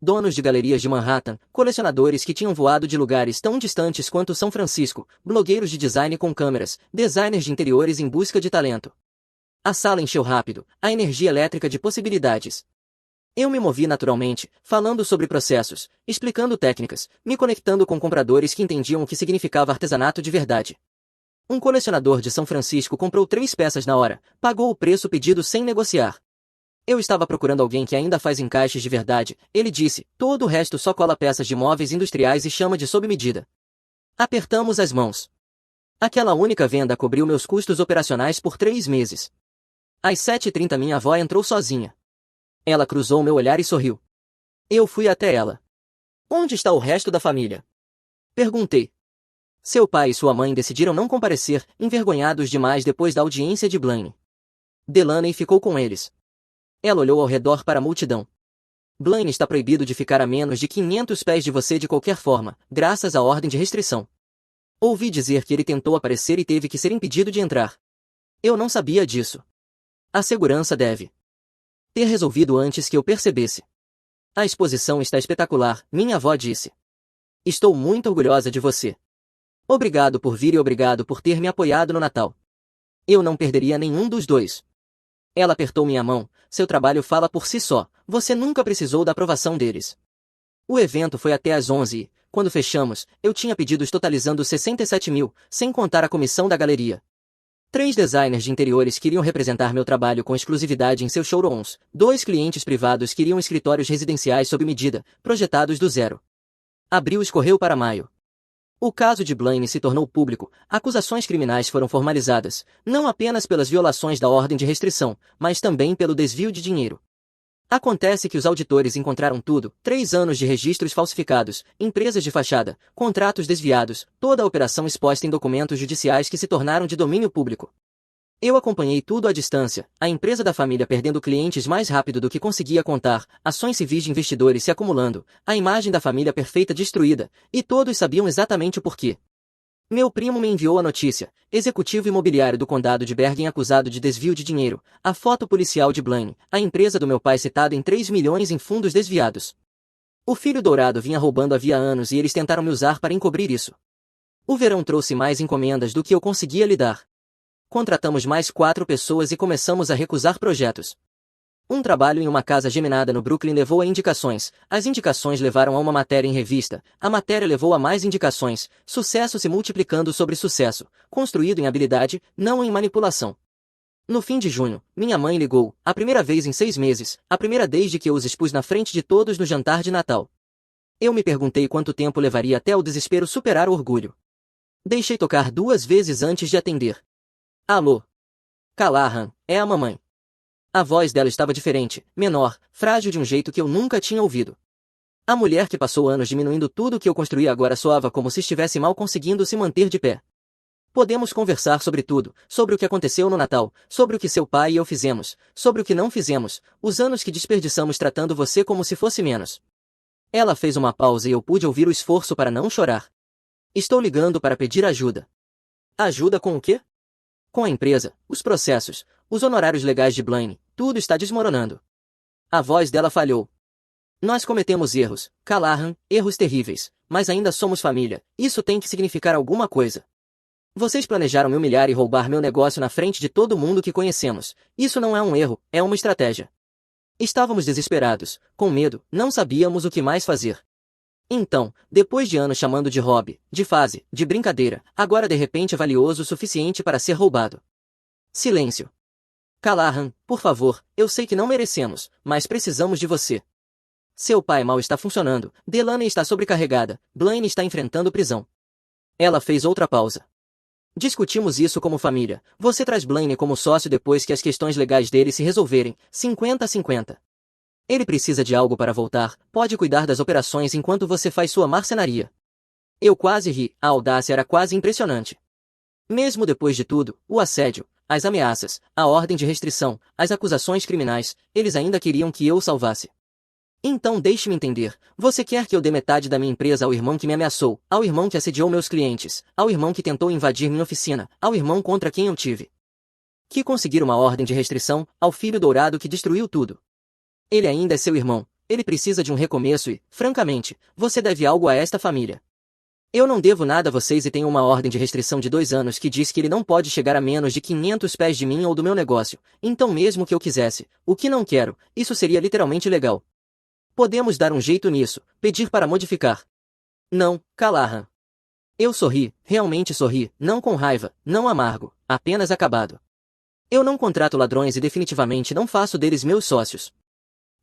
Donos de galerias de Manhattan, colecionadores que tinham voado de lugares tão distantes quanto São Francisco, blogueiros de design com câmeras, designers de interiores em busca de talento. A sala encheu rápido, a energia elétrica de possibilidades. Eu me movi naturalmente, falando sobre processos, explicando técnicas, me conectando com compradores que entendiam o que significava artesanato de verdade. Um colecionador de São Francisco comprou 3 peças na hora, pagou o preço pedido sem negociar. Eu estava procurando alguém que ainda faz encaixes de verdade, ele disse, todo o resto só cola peças de móveis industriais e chama de sob medida. Apertamos as mãos. Aquela única venda cobriu meus custos operacionais por 3 meses. Às 7h30 minha avó entrou sozinha. Ela cruzou meu olhar e sorriu. Eu fui até ela. Onde está o resto da família? Perguntei. Seu pai e sua mãe decidiram não comparecer, envergonhados demais depois da audiência de Blaine. Delaney ficou com eles. Ela olhou ao redor para a multidão. Blaine está proibido de ficar a menos de 500 pés de você de qualquer forma, graças à ordem de restrição. Ouvi dizer que ele tentou aparecer e teve que ser impedido de entrar. Eu não sabia disso. A segurança deve ter resolvido antes que eu percebesse. A exposição está espetacular, minha avó disse. Estou muito orgulhosa de você. Obrigado por vir e obrigado por ter me apoiado no Natal. Eu não perderia nenhum dos dois. Ela apertou minha mão, seu trabalho fala por si só, você nunca precisou da aprovação deles. O evento foi até às 11 e, quando fechamos, eu tinha pedidos totalizando 67 mil, sem contar a comissão da galeria. 3 designers de interiores queriam representar meu trabalho com exclusividade em seus showrooms, 2 clientes privados queriam escritórios residenciais sob medida, projetados do zero. Abril escorreu para maio. O caso de Blaine se tornou público, acusações criminais foram formalizadas, não apenas pelas violações da ordem de restrição, mas também pelo desvio de dinheiro. Acontece que os auditores encontraram tudo, 3 anos de registros falsificados, empresas de fachada, contratos desviados, toda a operação exposta em documentos judiciais que se tornaram de domínio público. Eu acompanhei tudo à distância, a empresa da família perdendo clientes mais rápido do que conseguia contar, ações civis de investidores se acumulando, a imagem da família perfeita destruída, e todos sabiam exatamente o porquê. Meu primo me enviou a notícia, executivo imobiliário do condado de Bergen acusado de desvio de dinheiro, a foto policial de Blaine, a empresa do meu pai citada em 3 milhões em fundos desviados. O filho dourado vinha roubando havia anos e eles tentaram me usar para encobrir isso. O verão trouxe mais encomendas do que eu conseguia lidar. Contratamos mais 4 pessoas e começamos a recusar projetos. Um trabalho em uma casa geminada no Brooklyn levou a indicações, as indicações levaram a uma matéria em revista, a matéria levou a mais indicações, sucesso se multiplicando sobre sucesso, construído em habilidade, não em manipulação. No fim de junho, minha mãe ligou, a primeira vez em 6 meses, a primeira desde que eu os expus na frente de todos no jantar de Natal. Eu me perguntei quanto tempo levaria até o desespero superar o orgulho. Deixei tocar 2 vezes antes de atender. Alô? Callahan, é a mamãe. A voz dela estava diferente, menor, frágil de um jeito que eu nunca tinha ouvido. A mulher que passou anos diminuindo tudo o que eu construí agora soava como se estivesse mal conseguindo se manter de pé. Podemos conversar sobre tudo, sobre o que aconteceu no Natal, sobre o que seu pai e eu fizemos, sobre o que não fizemos, os anos que desperdiçamos tratando você como se fosse menos. Ela fez uma pausa e eu pude ouvir o esforço para não chorar. Estou ligando para pedir ajuda. Ajuda com o quê? Com a empresa, os processos, os honorários legais de Blaine, tudo está desmoronando. A voz dela falhou. Nós cometemos erros, Callahan, erros terríveis, mas ainda somos família, isso tem que significar alguma coisa. Vocês planejaram me humilhar e roubar meu negócio na frente de todo mundo que conhecemos, isso não é um erro, é uma estratégia. Estávamos desesperados, com medo, não sabíamos o que mais fazer. Então, depois de anos chamando de hobby, de fase, de brincadeira, agora de repente é valioso o suficiente para ser roubado. Silêncio. Callahan, por favor, eu sei que não merecemos, mas precisamos de você. Seu pai mal está funcionando, Delaney está sobrecarregada, Blaine está enfrentando prisão. Ela fez outra pausa. Discutimos isso como família, você traz Blaine como sócio depois que as questões legais dele se resolverem, 50-50. Ele precisa de algo para voltar, pode cuidar das operações enquanto você faz sua marcenaria. Eu quase ri, a audácia era quase impressionante. Mesmo depois de tudo, o assédio, as ameaças, a ordem de restrição, as acusações criminais, eles ainda queriam que eu o salvasse. Então deixe-me entender, você quer que eu dê metade da minha empresa ao irmão que me ameaçou, ao irmão que assediou meus clientes, ao irmão que tentou invadir minha oficina, ao irmão contra quem eu tive que conseguir uma ordem de restrição, ao filho dourado que destruiu tudo. Ele ainda é seu irmão, ele precisa de um recomeço e, francamente, você deve algo a esta família. Eu não devo nada a vocês e tenho uma ordem de restrição de 2 anos que diz que ele não pode chegar a menos de 500 pés de mim ou do meu negócio, então mesmo que eu quisesse, o que não quero, isso seria literalmente legal. Podemos dar um jeito nisso, pedir para modificar. Não, Callahan. Eu sorri, realmente sorri, não com raiva, não amargo, apenas acabado. Eu não contrato ladrões e definitivamente não faço deles meus sócios.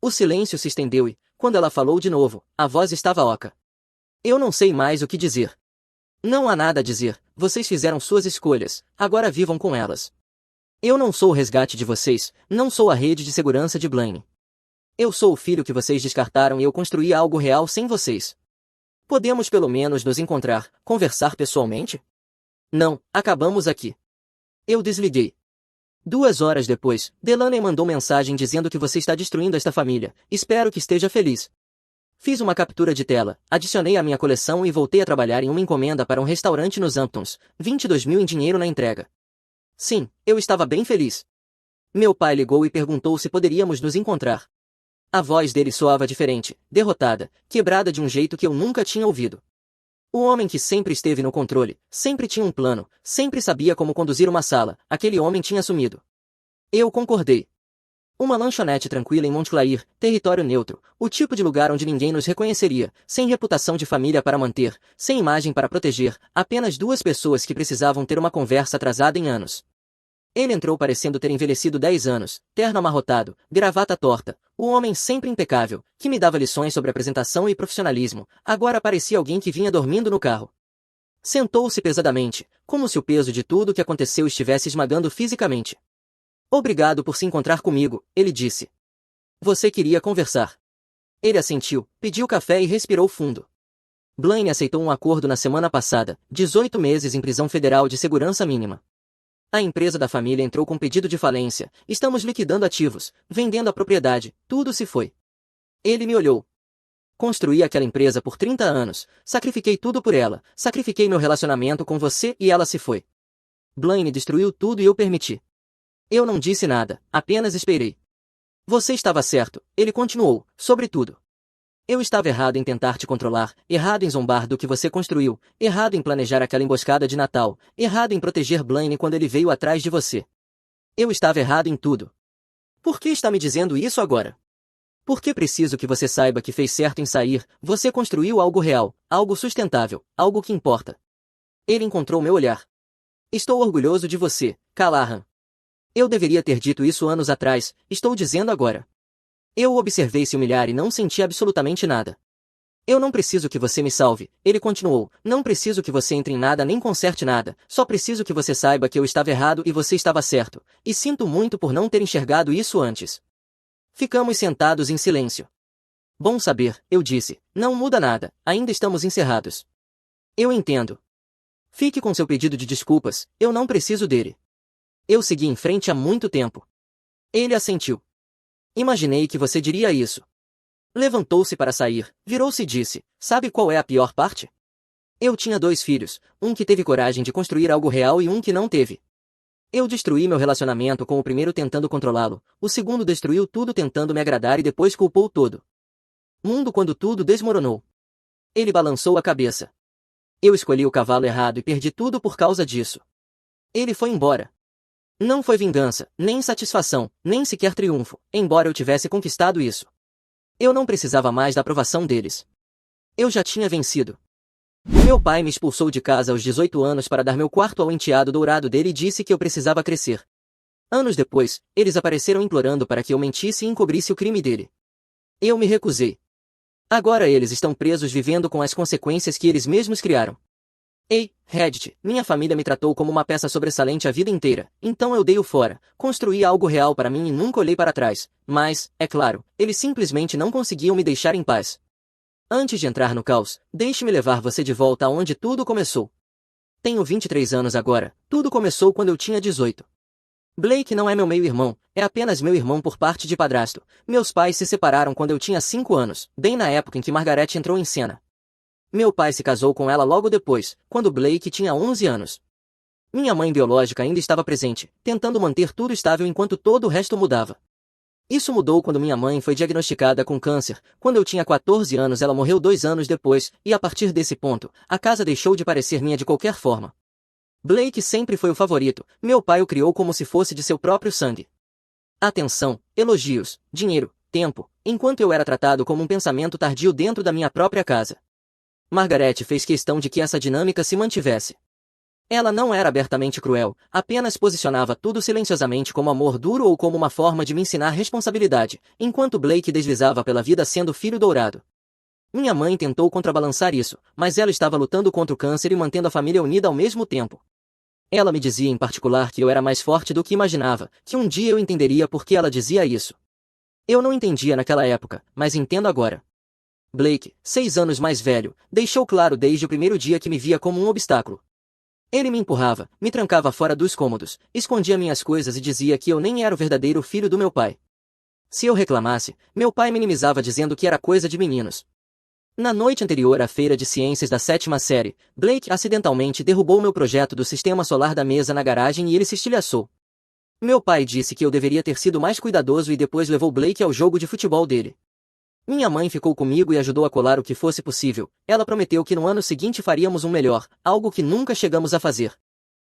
O silêncio se estendeu e, quando ela falou de novo, a voz estava oca. Eu não sei mais o que dizer. Não há nada a dizer, vocês fizeram suas escolhas, agora vivam com elas. Eu não sou o resgate de vocês, não sou a rede de segurança de Blaine. Eu sou o filho que vocês descartaram e eu construí algo real sem vocês. Podemos pelo menos nos encontrar, conversar pessoalmente? Não, acabamos aqui. Eu desliguei. 2 horas depois, Delaney mandou mensagem dizendo que você está destruindo esta família, espero que esteja feliz. Fiz uma captura de tela, adicionei à minha coleção e voltei a trabalhar em uma encomenda para um restaurante nos Hamptons, 22 mil em dinheiro na entrega. Sim, eu estava bem feliz. Meu pai ligou e perguntou se poderíamos nos encontrar. A voz dele soava diferente, derrotada, quebrada de um jeito que eu nunca tinha ouvido. O homem que sempre esteve no controle, sempre tinha um plano, sempre sabia como conduzir uma sala, aquele homem tinha sumido. Eu concordei. Uma lanchonete tranquila em Montclair, território neutro, o tipo de lugar onde ninguém nos reconheceria, sem reputação de família para manter, sem imagem para proteger, apenas 2 pessoas que precisavam ter uma conversa atrasada em anos. Ele entrou parecendo ter envelhecido 10 anos, terno amarrotado, gravata torta, o homem sempre impecável, que me dava lições sobre apresentação e profissionalismo, agora parecia alguém que vinha dormindo no carro. Sentou-se pesadamente, como se o peso de tudo o que aconteceu estivesse esmagando fisicamente. Obrigado por se encontrar comigo, ele disse. Você queria conversar. Ele assentiu, pediu café e respirou fundo. Blaine aceitou um acordo na semana passada, 18 meses em prisão federal de segurança mínima. A empresa da família entrou com pedido de falência, estamos liquidando ativos, vendendo a propriedade, tudo se foi. Ele me olhou. Construí aquela empresa por 30 anos, sacrifiquei tudo por ela, sacrifiquei meu relacionamento com você e ela se foi. Blaine destruiu tudo e eu permiti. Eu não disse nada, apenas esperei. Você estava certo, ele continuou, sobretudo. Eu estava errado em tentar te controlar, errado em zombar do que você construiu, errado em planejar aquela emboscada de Natal, errado em proteger Blaine quando ele veio atrás de você. Eu estava errado em tudo. Por que está me dizendo isso agora? Porque preciso que você saiba que fez certo em sair, você construiu algo real, algo sustentável, algo que importa. Ele encontrou meu olhar. Estou orgulhoso de você, Callahan. Eu deveria ter dito isso anos atrás, estou dizendo agora. Eu o observei se humilhar e não senti absolutamente nada. Eu não preciso que você me salve, ele continuou, não preciso que você entre em nada nem conserte nada, só preciso que você saiba que eu estava errado e você estava certo, e sinto muito por não ter enxergado isso antes. Ficamos sentados em silêncio. Bom saber, eu disse, não muda nada, ainda estamos encerrados. Eu entendo. Fique com seu pedido de desculpas, eu não preciso dele. Eu segui em frente há muito tempo. Ele assentiu. Imaginei que você diria isso. Levantou-se para sair, virou-se e disse, sabe qual é a pior parte? Eu tinha 2 filhos, um que teve coragem de construir algo real e um que não teve. Eu destruí meu relacionamento com o primeiro tentando controlá-lo, o segundo destruiu tudo tentando me agradar e depois culpou todo mundo quando tudo desmoronou. Ele balançou a cabeça. Eu escolhi o cavalo errado e perdi tudo por causa disso. Ele foi embora. Não foi vingança, nem satisfação, nem sequer triunfo, embora eu tivesse conquistado isso. Eu não precisava mais da aprovação deles. Eu já tinha vencido. Meu pai me expulsou de casa aos 18 anos para dar meu quarto ao enteado dourado dele e disse que eu precisava crescer. Anos depois, eles apareceram implorando para que eu mentisse e encobrisse o crime dele. Eu me recusei. Agora eles estão presos vivendo com as consequências que eles mesmos criaram. Ei, Reddit, minha família me tratou como uma peça sobressalente a vida inteira, então eu dei-o fora, construí algo real para mim e nunca olhei para trás, mas, é claro, eles simplesmente não conseguiam me deixar em paz. Antes de entrar no caos, deixe-me levar você de volta aonde tudo começou. Tenho 23 anos agora, tudo começou quando eu tinha 18. Blake não é meu meio-irmão, é apenas meu irmão por parte de padrasto. Meus pais se separaram quando eu tinha 5 anos, bem na época em que Margaret entrou em cena. Meu pai se casou com ela logo depois, quando Blake tinha 11 anos. Minha mãe biológica ainda estava presente, tentando manter tudo estável enquanto todo o resto mudava. Isso mudou quando minha mãe foi diagnosticada com câncer. Quando eu tinha 14 anos, ela morreu 2 anos depois, e a partir desse ponto, a casa deixou de parecer minha de qualquer forma. Blake sempre foi o favorito, meu pai o criou como se fosse de seu próprio sangue. Atenção, elogios, dinheiro, tempo, enquanto eu era tratado como um pensamento tardio dentro da minha própria casa. Margaret fez questão de que essa dinâmica se mantivesse. Ela não era abertamente cruel, apenas posicionava tudo silenciosamente como amor duro ou como uma forma de me ensinar responsabilidade, enquanto Blake deslizava pela vida sendo filho dourado. Minha mãe tentou contrabalançar isso, mas ela estava lutando contra o câncer e mantendo a família unida ao mesmo tempo. Ela me dizia em particular que eu era mais forte do que imaginava, que um dia eu entenderia por que ela dizia isso. Eu não entendia naquela época, mas entendo agora. Blake, 6 anos mais velho, deixou claro desde o primeiro dia que me via como um obstáculo. Ele me empurrava, me trancava fora dos cômodos, escondia minhas coisas e dizia que eu nem era o verdadeiro filho do meu pai. Se eu reclamasse, meu pai minimizava dizendo que era coisa de meninos. Na noite anterior à feira de ciências da 7ª série, Blake acidentalmente derrubou meu projeto do sistema solar da mesa na garagem e ele se estilhaçou. Meu pai disse que eu deveria ter sido mais cuidadoso e depois levou Blake ao jogo de futebol dele. Minha mãe ficou comigo e ajudou a colar o que fosse possível. Ela prometeu que no ano seguinte faríamos um melhor, algo que nunca chegamos a fazer.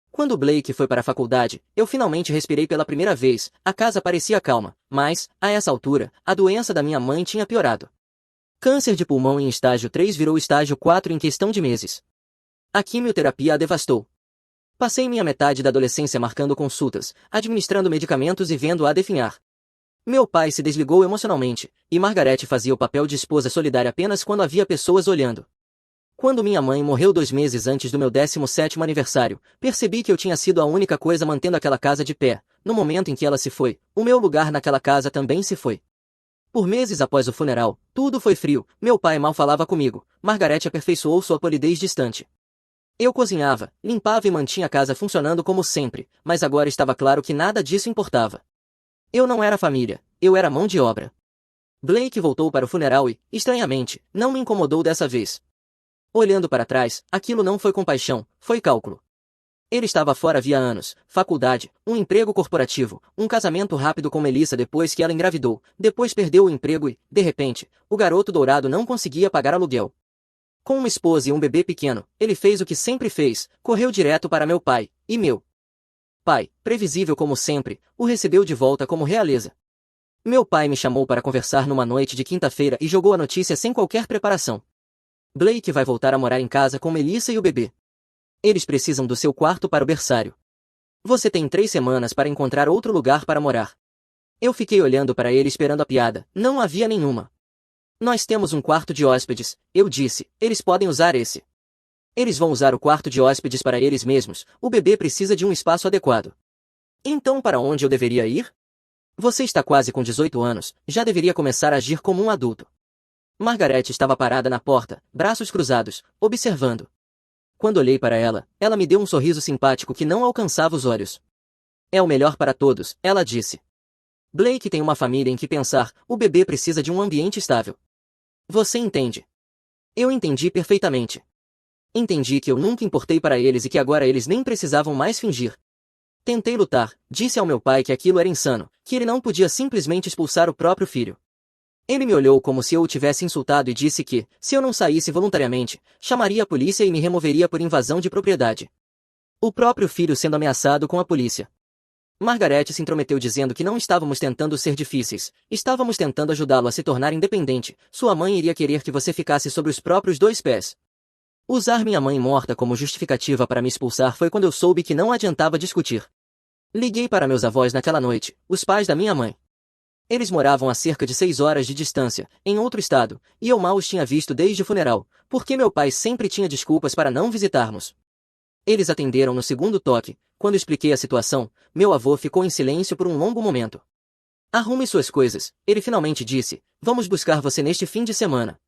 Quando Blake foi para a faculdade, eu finalmente respirei pela primeira vez. A casa parecia calma, mas, a essa altura, a doença da minha mãe tinha piorado. Câncer de pulmão em estágio 3 virou estágio 4 em questão de meses. A quimioterapia a devastou. Passei minha metade da adolescência marcando consultas, administrando medicamentos e vendo-a definhar. Meu pai se desligou emocionalmente, e Margaret fazia o papel de esposa solidária apenas quando havia pessoas olhando. Quando minha mãe morreu 2 meses antes do meu 17º aniversário, percebi que eu tinha sido a única coisa mantendo aquela casa de pé. No momento em que ela se foi, o meu lugar naquela casa também se foi. Por meses após o funeral, tudo foi frio, meu pai mal falava comigo, Margaret aperfeiçoou sua polidez distante. Eu cozinhava, limpava e mantinha a casa funcionando como sempre, mas agora estava claro que nada disso importava. Eu não era família, eu era mão de obra. Blake voltou para o funeral e, estranhamente, não me incomodou dessa vez. Olhando para trás, aquilo não foi compaixão, foi cálculo. Ele estava fora havia anos, faculdade, um emprego corporativo, um casamento rápido com Melissa depois que ela engravidou, depois perdeu o emprego e, de repente, o garoto dourado não conseguia pagar aluguel. Com uma esposa e um bebê pequeno, ele fez o que sempre fez, correu direto para meu pai, e meu pai, previsível como sempre, o recebeu de volta como realeza. Meu pai me chamou para conversar numa noite de quinta-feira e jogou a notícia sem qualquer preparação. Blake vai voltar a morar em casa com Melissa e o bebê. Eles precisam do seu quarto para o berçário. Você tem 3 semanas para encontrar outro lugar para morar. Eu fiquei olhando para ele esperando a piada, não havia nenhuma. Nós temos um quarto de hóspedes, eu disse, eles podem usar esse. Eles vão usar o quarto de hóspedes para eles mesmos, o bebê precisa de um espaço adequado. Então para onde eu deveria ir? Você está quase com 18 anos, já deveria começar a agir como um adulto. Margaret estava parada na porta, braços cruzados, observando. Quando olhei para ela, ela me deu um sorriso simpático que não alcançava os olhos. É o melhor para todos, ela disse. Blake tem uma família em que pensar, o bebê precisa de um ambiente estável. Você entende? Eu entendi perfeitamente. Entendi que eu nunca importei para eles e que agora eles nem precisavam mais fingir. Tentei lutar, disse ao meu pai que aquilo era insano, que ele não podia simplesmente expulsar o próprio filho. Ele me olhou como se eu o tivesse insultado e disse que, se eu não saísse voluntariamente, chamaria a polícia e me removeria por invasão de propriedade. O próprio filho sendo ameaçado com a polícia. Margaret se intrometeu dizendo que não estávamos tentando ser difíceis, estávamos tentando ajudá-lo a se tornar independente, sua mãe iria querer que você ficasse sobre os próprios 2 pés. Usar minha mãe morta como justificativa para me expulsar foi quando eu soube que não adiantava discutir. Liguei para meus avós naquela noite, os pais da minha mãe. Eles moravam a cerca de 6 horas de distância, em outro estado, e eu mal os tinha visto desde o funeral, porque meu pai sempre tinha desculpas para não visitarmos. Eles atenderam no segundo toque. Quando expliquei a situação, meu avô ficou em silêncio por um longo momento. Arrume suas coisas, ele finalmente disse, vamos buscar você neste fim de semana.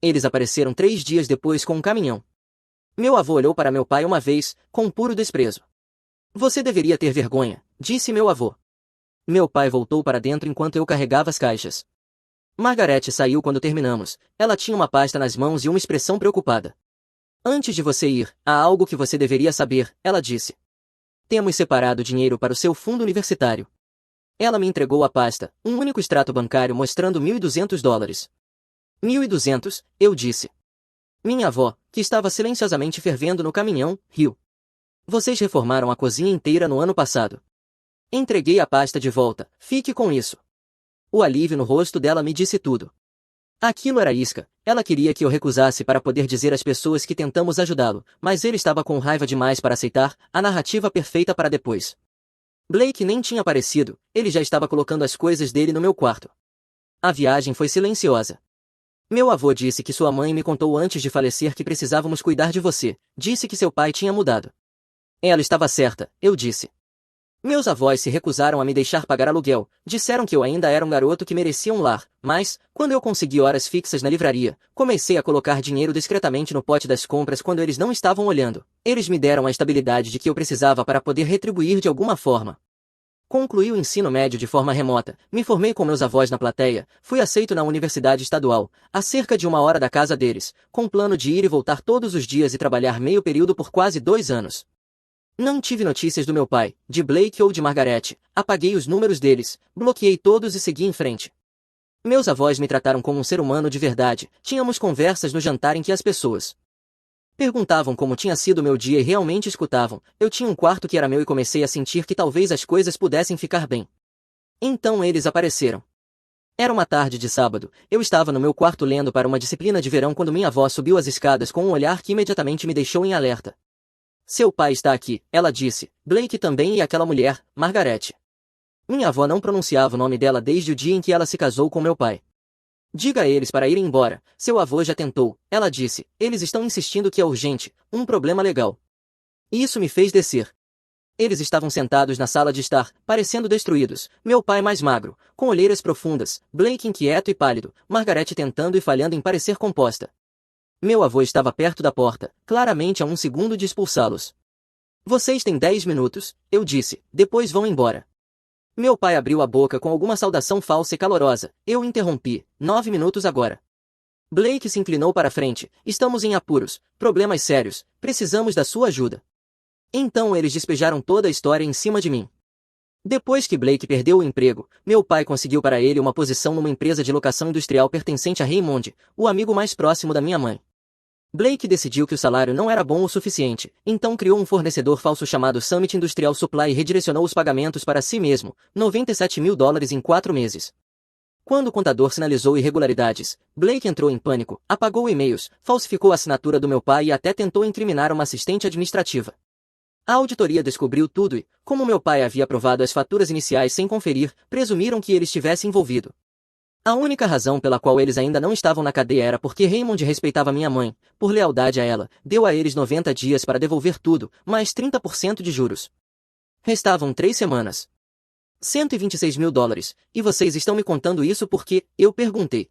Eles apareceram 3 dias depois com um caminhão. Meu avô olhou para meu pai uma vez, com puro desprezo. Você deveria ter vergonha, disse meu avô. Meu pai voltou para dentro enquanto eu carregava as caixas. Margaret saiu quando terminamos. Ela tinha uma pasta nas mãos e uma expressão preocupada. Antes de você ir, há algo que você deveria saber, ela disse. Temos separado dinheiro para o seu fundo universitário. Ela me entregou a pasta, um único extrato bancário mostrando $1.200. 1.200, eu disse. Minha avó, que estava silenciosamente fervendo no caminhão, riu. Vocês reformaram a cozinha inteira no ano passado. Entreguei a pasta de volta, fique com isso. O alívio no rosto dela me disse tudo. Aquilo era isca, ela queria que eu recusasse para poder dizer às pessoas que tentamos ajudá-lo, mas ele estava com raiva demais para aceitar, a narrativa perfeita para depois. Blake nem tinha aparecido, ele já estava colocando as coisas dele no meu quarto. A viagem foi silenciosa. Meu avô disse que sua mãe me contou antes de falecer que precisávamos cuidar de você, disse que seu pai tinha mudado. Ela estava certa, eu disse. Meus avós se recusaram a me deixar pagar aluguel, disseram que eu ainda era um garoto que merecia um lar, mas, quando eu consegui horas fixas na livraria, comecei a colocar dinheiro discretamente no pote das compras quando eles não estavam olhando. Eles me deram a estabilidade de que eu precisava para poder retribuir de alguma forma. Concluí o ensino médio de forma remota, me formei com meus avós na plateia, fui aceito na universidade estadual, a cerca de 1 hora da casa deles, com plano de ir e voltar todos os dias e trabalhar meio período por quase 2 anos. Não tive notícias do meu pai, de Blake ou de Margaret, apaguei os números deles, bloqueei todos e segui em frente. Meus avós me trataram como um ser humano de verdade, tínhamos conversas no jantar em que as pessoas perguntavam como tinha sido meu dia e realmente escutavam. Eu tinha um quarto que era meu e comecei a sentir que talvez as coisas pudessem ficar bem. Então eles apareceram. Era uma tarde de sábado, eu estava no meu quarto lendo para uma disciplina de verão quando minha avó subiu as escadas com um olhar que imediatamente me deixou em alerta. Seu pai está aqui, ela disse, Blake também e aquela mulher, Margaret. Minha avó não pronunciava o nome dela desde o dia em que ela se casou com meu pai. Diga a eles para irem embora, seu avô já tentou, ela disse, eles estão insistindo que é urgente, um problema legal. Isso me fez descer. Eles estavam sentados na sala de estar, parecendo destruídos, meu pai mais magro, com olheiras profundas, Blake inquieto e pálido, Margaret tentando e falhando em parecer composta. Meu avô estava perto da porta, claramente a 1 segundo de expulsá-los. Vocês têm 10 minutos, eu disse, depois vão embora. Meu pai abriu a boca com alguma saudação falsa e calorosa, eu interrompi, 9 minutos agora. Blake se inclinou para a frente, estamos em apuros, problemas sérios, precisamos da sua ajuda. Então eles despejaram toda a história em cima de mim. Depois que Blake perdeu o emprego, meu pai conseguiu para ele uma posição numa empresa de locação industrial pertencente a Raymond, o amigo mais próximo da minha mãe. Blake decidiu que o salário não era bom o suficiente, então criou um fornecedor falso chamado Summit Industrial Supply e redirecionou os pagamentos para si mesmo, $97 mil em 4 meses. Quando o contador sinalizou irregularidades, Blake entrou em pânico, apagou e-mails, falsificou a assinatura do meu pai e até tentou incriminar uma assistente administrativa. A auditoria descobriu tudo e, como meu pai havia aprovado as faturas iniciais sem conferir, presumiram que ele estivesse envolvido. A única razão pela qual eles ainda não estavam na cadeia era porque Raymond respeitava minha mãe, por lealdade a ela, deu a eles 90 dias para devolver tudo, mais 30% de juros. Restavam 3 semanas. $126 mil, e vocês estão me contando isso porque, eu perguntei.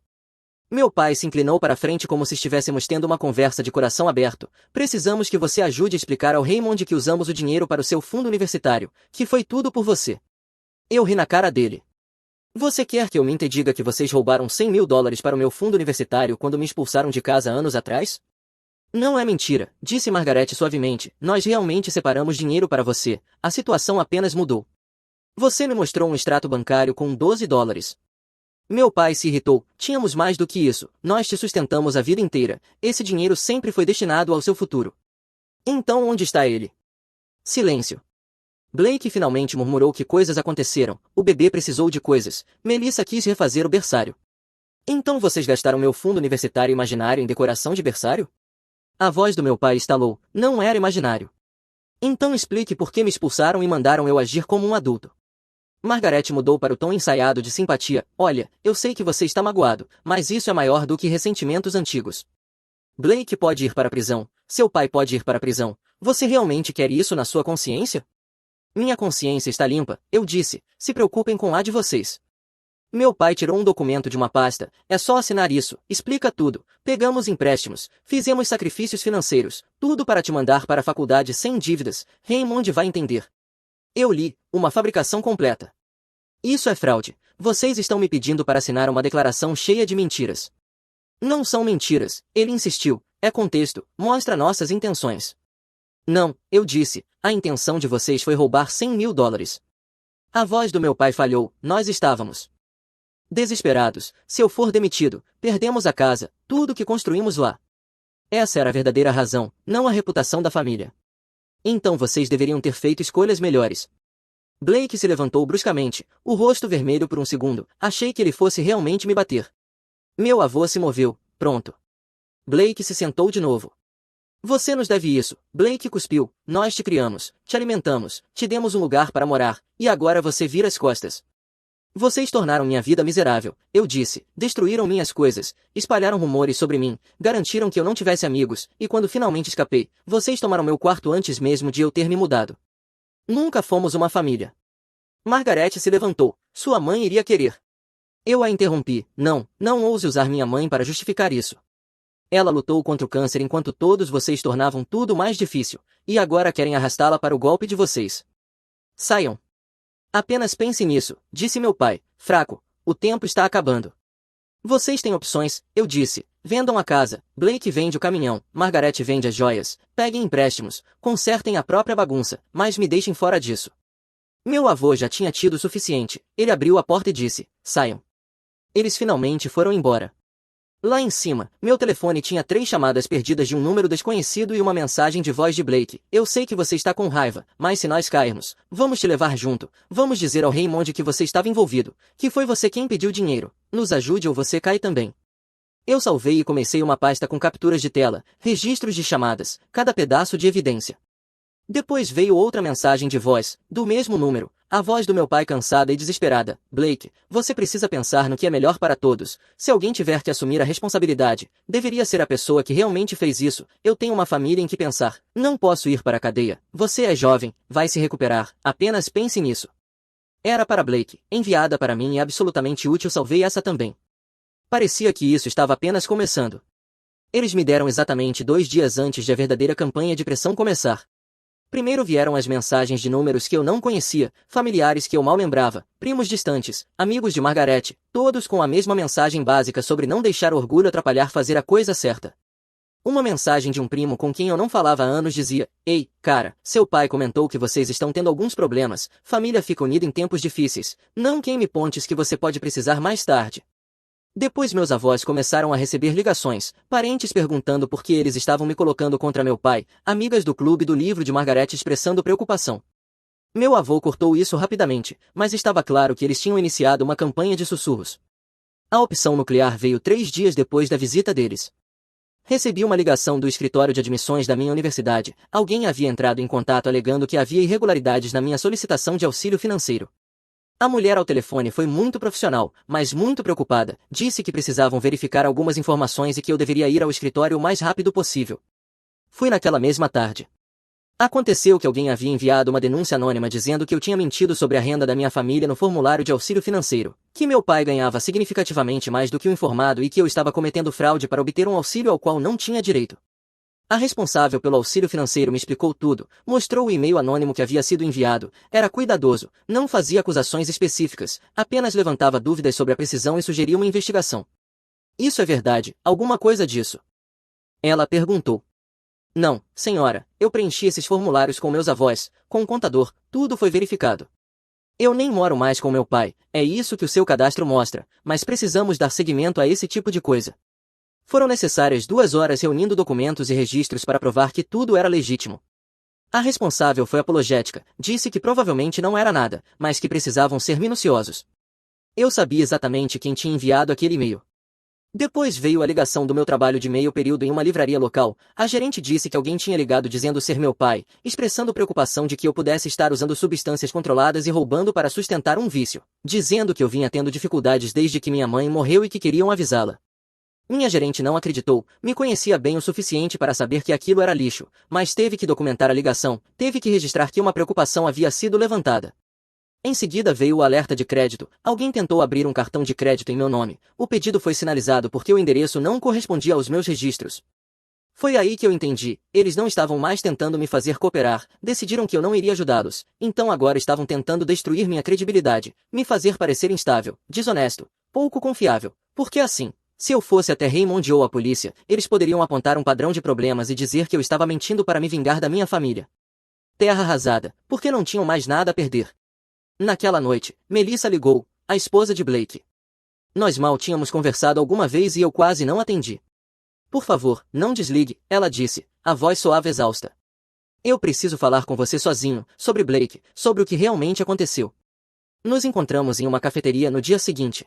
Meu pai se inclinou para a frente como se estivéssemos tendo uma conversa de coração aberto. Precisamos que você ajude a explicar ao Raymond que usamos o dinheiro para o seu fundo universitário, que foi tudo por você. Eu ri na cara dele. Você quer que eu minta e diga que vocês roubaram $100 mil para o meu fundo universitário quando me expulsaram de casa anos atrás? Não é mentira, disse Margaret suavemente, nós realmente separamos dinheiro para você, a situação apenas mudou. Você me mostrou um extrato bancário com $12. Meu pai se irritou, tínhamos mais do que isso, nós te sustentamos a vida inteira, esse dinheiro sempre foi destinado ao seu futuro. Então onde está ele? Silêncio. Blake finalmente murmurou que coisas aconteceram, o bebê precisou de coisas, Melissa quis refazer o berçário. Então vocês gastaram meu fundo universitário imaginário em decoração de berçário? A voz do meu pai estalou, não era imaginário. Então explique por que me expulsaram e mandaram eu agir como um adulto. Margaret mudou para o tom ensaiado de simpatia, olha, eu sei que você está magoado, mas isso é maior do que ressentimentos antigos. Blake pode ir para a prisão, seu pai pode ir para a prisão, você realmente quer isso na sua consciência? Minha consciência está limpa, eu disse, se preocupem com a de vocês. Meu pai tirou um documento de uma pasta, é só assinar isso, explica tudo, pegamos empréstimos, fizemos sacrifícios financeiros, tudo para te mandar para a faculdade sem dívidas, Raymond vai entender. Eu li, uma fabricação completa. Isso é fraude. Vocês estão me pedindo para assinar uma declaração cheia de mentiras. Não são mentiras, ele insistiu. É contexto, mostra nossas intenções. Não, eu disse, a intenção de vocês foi roubar US$ 100.000. A voz do meu pai falhou, nós estávamos desesperados. Se eu for demitido, perdemos a casa, tudo que construímos lá. Essa era a verdadeira razão, não a reputação da família. Então vocês deveriam ter feito escolhas melhores. Blake se levantou bruscamente, o rosto vermelho por um segundo. Achei que ele fosse realmente me bater. Meu avô se moveu, pronto. Blake se sentou de novo. Você nos deve isso, Blake cuspiu. Nós te criamos, te alimentamos, te demos um lugar para morar, e agora você vira as costas. Vocês tornaram minha vida miserável, eu disse, destruíram minhas coisas, espalharam rumores sobre mim, garantiram que eu não tivesse amigos, e quando finalmente escapei, vocês tomaram meu quarto antes mesmo de eu ter me mudado. Nunca fomos uma família. Margaret se levantou, sua mãe iria querer. Eu a interrompi, não ouse usar minha mãe para justificar isso. Ela lutou contra o câncer enquanto todos vocês tornavam tudo mais difícil, e agora querem arrastá-la para o golpe de vocês. Saiam. Apenas pense nisso, disse meu pai, fraco, o tempo está acabando. Vocês têm opções, eu disse, vendam a casa, Blake vende o caminhão, Margaret vende as joias, peguem empréstimos, consertem a própria bagunça, mas me deixem fora disso. Meu avô já tinha tido o suficiente, ele abriu a porta e disse, saiam. Eles finalmente foram embora. Lá em cima, meu telefone tinha 3 chamadas perdidas de um número desconhecido e uma mensagem de voz de Blake. Eu sei que você está com raiva, mas se nós cairmos, vamos te levar junto. Vamos dizer ao Raymond que você estava envolvido, que foi você quem pediu dinheiro. Nos ajude ou você cai também. Eu salvei e comecei uma pasta com capturas de tela, registros de chamadas, cada pedaço de evidência. Depois veio outra mensagem de voz, do mesmo número, a voz do meu pai cansada e desesperada. Blake, você precisa pensar no que é melhor para todos. Se alguém tiver que assumir a responsabilidade, deveria ser a pessoa que realmente fez isso. Eu tenho uma família em que pensar. Não posso ir para a cadeia. Você é jovem, vai se recuperar. Apenas pense nisso. Era para Blake, enviada para mim e absolutamente útil. Salvei essa também. Parecia que isso estava apenas começando. Eles me deram exatamente 2 dias antes de a verdadeira campanha de pressão começar. Primeiro vieram as mensagens de números que eu não conhecia, familiares que eu mal lembrava, primos distantes, amigos de Margaret, todos com a mesma mensagem básica sobre não deixar o orgulho atrapalhar fazer a coisa certa. Uma mensagem de um primo com quem eu não falava há anos dizia, ei, cara, seu pai comentou que vocês estão tendo alguns problemas, família fica unida em tempos difíceis, não queime pontes que você pode precisar mais tarde. Depois meus avós começaram a receber ligações, parentes perguntando por que eles estavam me colocando contra meu pai, amigas do clube do livro de Margaret expressando preocupação. Meu avô cortou isso rapidamente, mas estava claro que eles tinham iniciado uma campanha de sussurros. A opção nuclear veio 3 dias depois da visita deles. Recebi uma ligação do escritório de admissões da minha universidade, alguém havia entrado em contato alegando que havia irregularidades na minha solicitação de auxílio financeiro. A mulher ao telefone foi muito profissional, mas muito preocupada, disse que precisavam verificar algumas informações e que eu deveria ir ao escritório o mais rápido possível. Fui naquela mesma tarde. Aconteceu que alguém havia enviado uma denúncia anônima dizendo que eu tinha mentido sobre a renda da minha família no formulário de auxílio financeiro, que meu pai ganhava significativamente mais do que o informado e que eu estava cometendo fraude para obter um auxílio ao qual não tinha direito. A responsável pelo auxílio financeiro me explicou tudo, mostrou o e-mail anônimo que havia sido enviado, era cuidadoso, não fazia acusações específicas, apenas levantava dúvidas sobre a precisão e sugeria uma investigação. Isso é verdade, alguma coisa disso? Ela perguntou. Não, senhora, eu preenchi esses formulários com meus avós, com o contador, tudo foi verificado. Eu nem moro mais com meu pai, é isso que o seu cadastro mostra, mas precisamos dar seguimento a esse tipo de coisa. Foram necessárias 2 horas reunindo documentos e registros para provar que tudo era legítimo. A responsável foi apologética, disse que provavelmente não era nada, mas que precisavam ser minuciosos. Eu sabia exatamente quem tinha enviado aquele e-mail. Depois veio a ligação do meu trabalho de meio período em uma livraria local. A gerente disse que alguém tinha ligado dizendo ser meu pai, expressando preocupação de que eu pudesse estar usando substâncias controladas e roubando para sustentar um vício, dizendo que eu vinha tendo dificuldades desde que minha mãe morreu e que queriam avisá-la. Minha gerente não acreditou, me conhecia bem o suficiente para saber que aquilo era lixo, mas teve que documentar a ligação, teve que registrar que uma preocupação havia sido levantada. Em seguida veio o alerta de crédito, alguém tentou abrir um cartão de crédito em meu nome, o pedido foi sinalizado porque o endereço não correspondia aos meus registros. Foi aí que eu entendi, eles não estavam mais tentando me fazer cooperar, decidiram que eu não iria ajudá-los, então agora estavam tentando destruir minha credibilidade, me fazer parecer instável, desonesto, pouco confiável, porque assim, se eu fosse até Raymond ou a polícia, eles poderiam apontar um padrão de problemas e dizer que eu estava mentindo para me vingar da minha família. Terra arrasada, porque não tinham mais nada a perder. Naquela noite, Melissa ligou, a esposa de Blake. Nós mal tínhamos conversado alguma vez e eu quase não atendi. Por favor, não desligue, ela disse, a voz soava exausta. Eu preciso falar com você sozinho, sobre Blake, sobre o que realmente aconteceu. Nos encontramos em uma cafeteria no dia seguinte.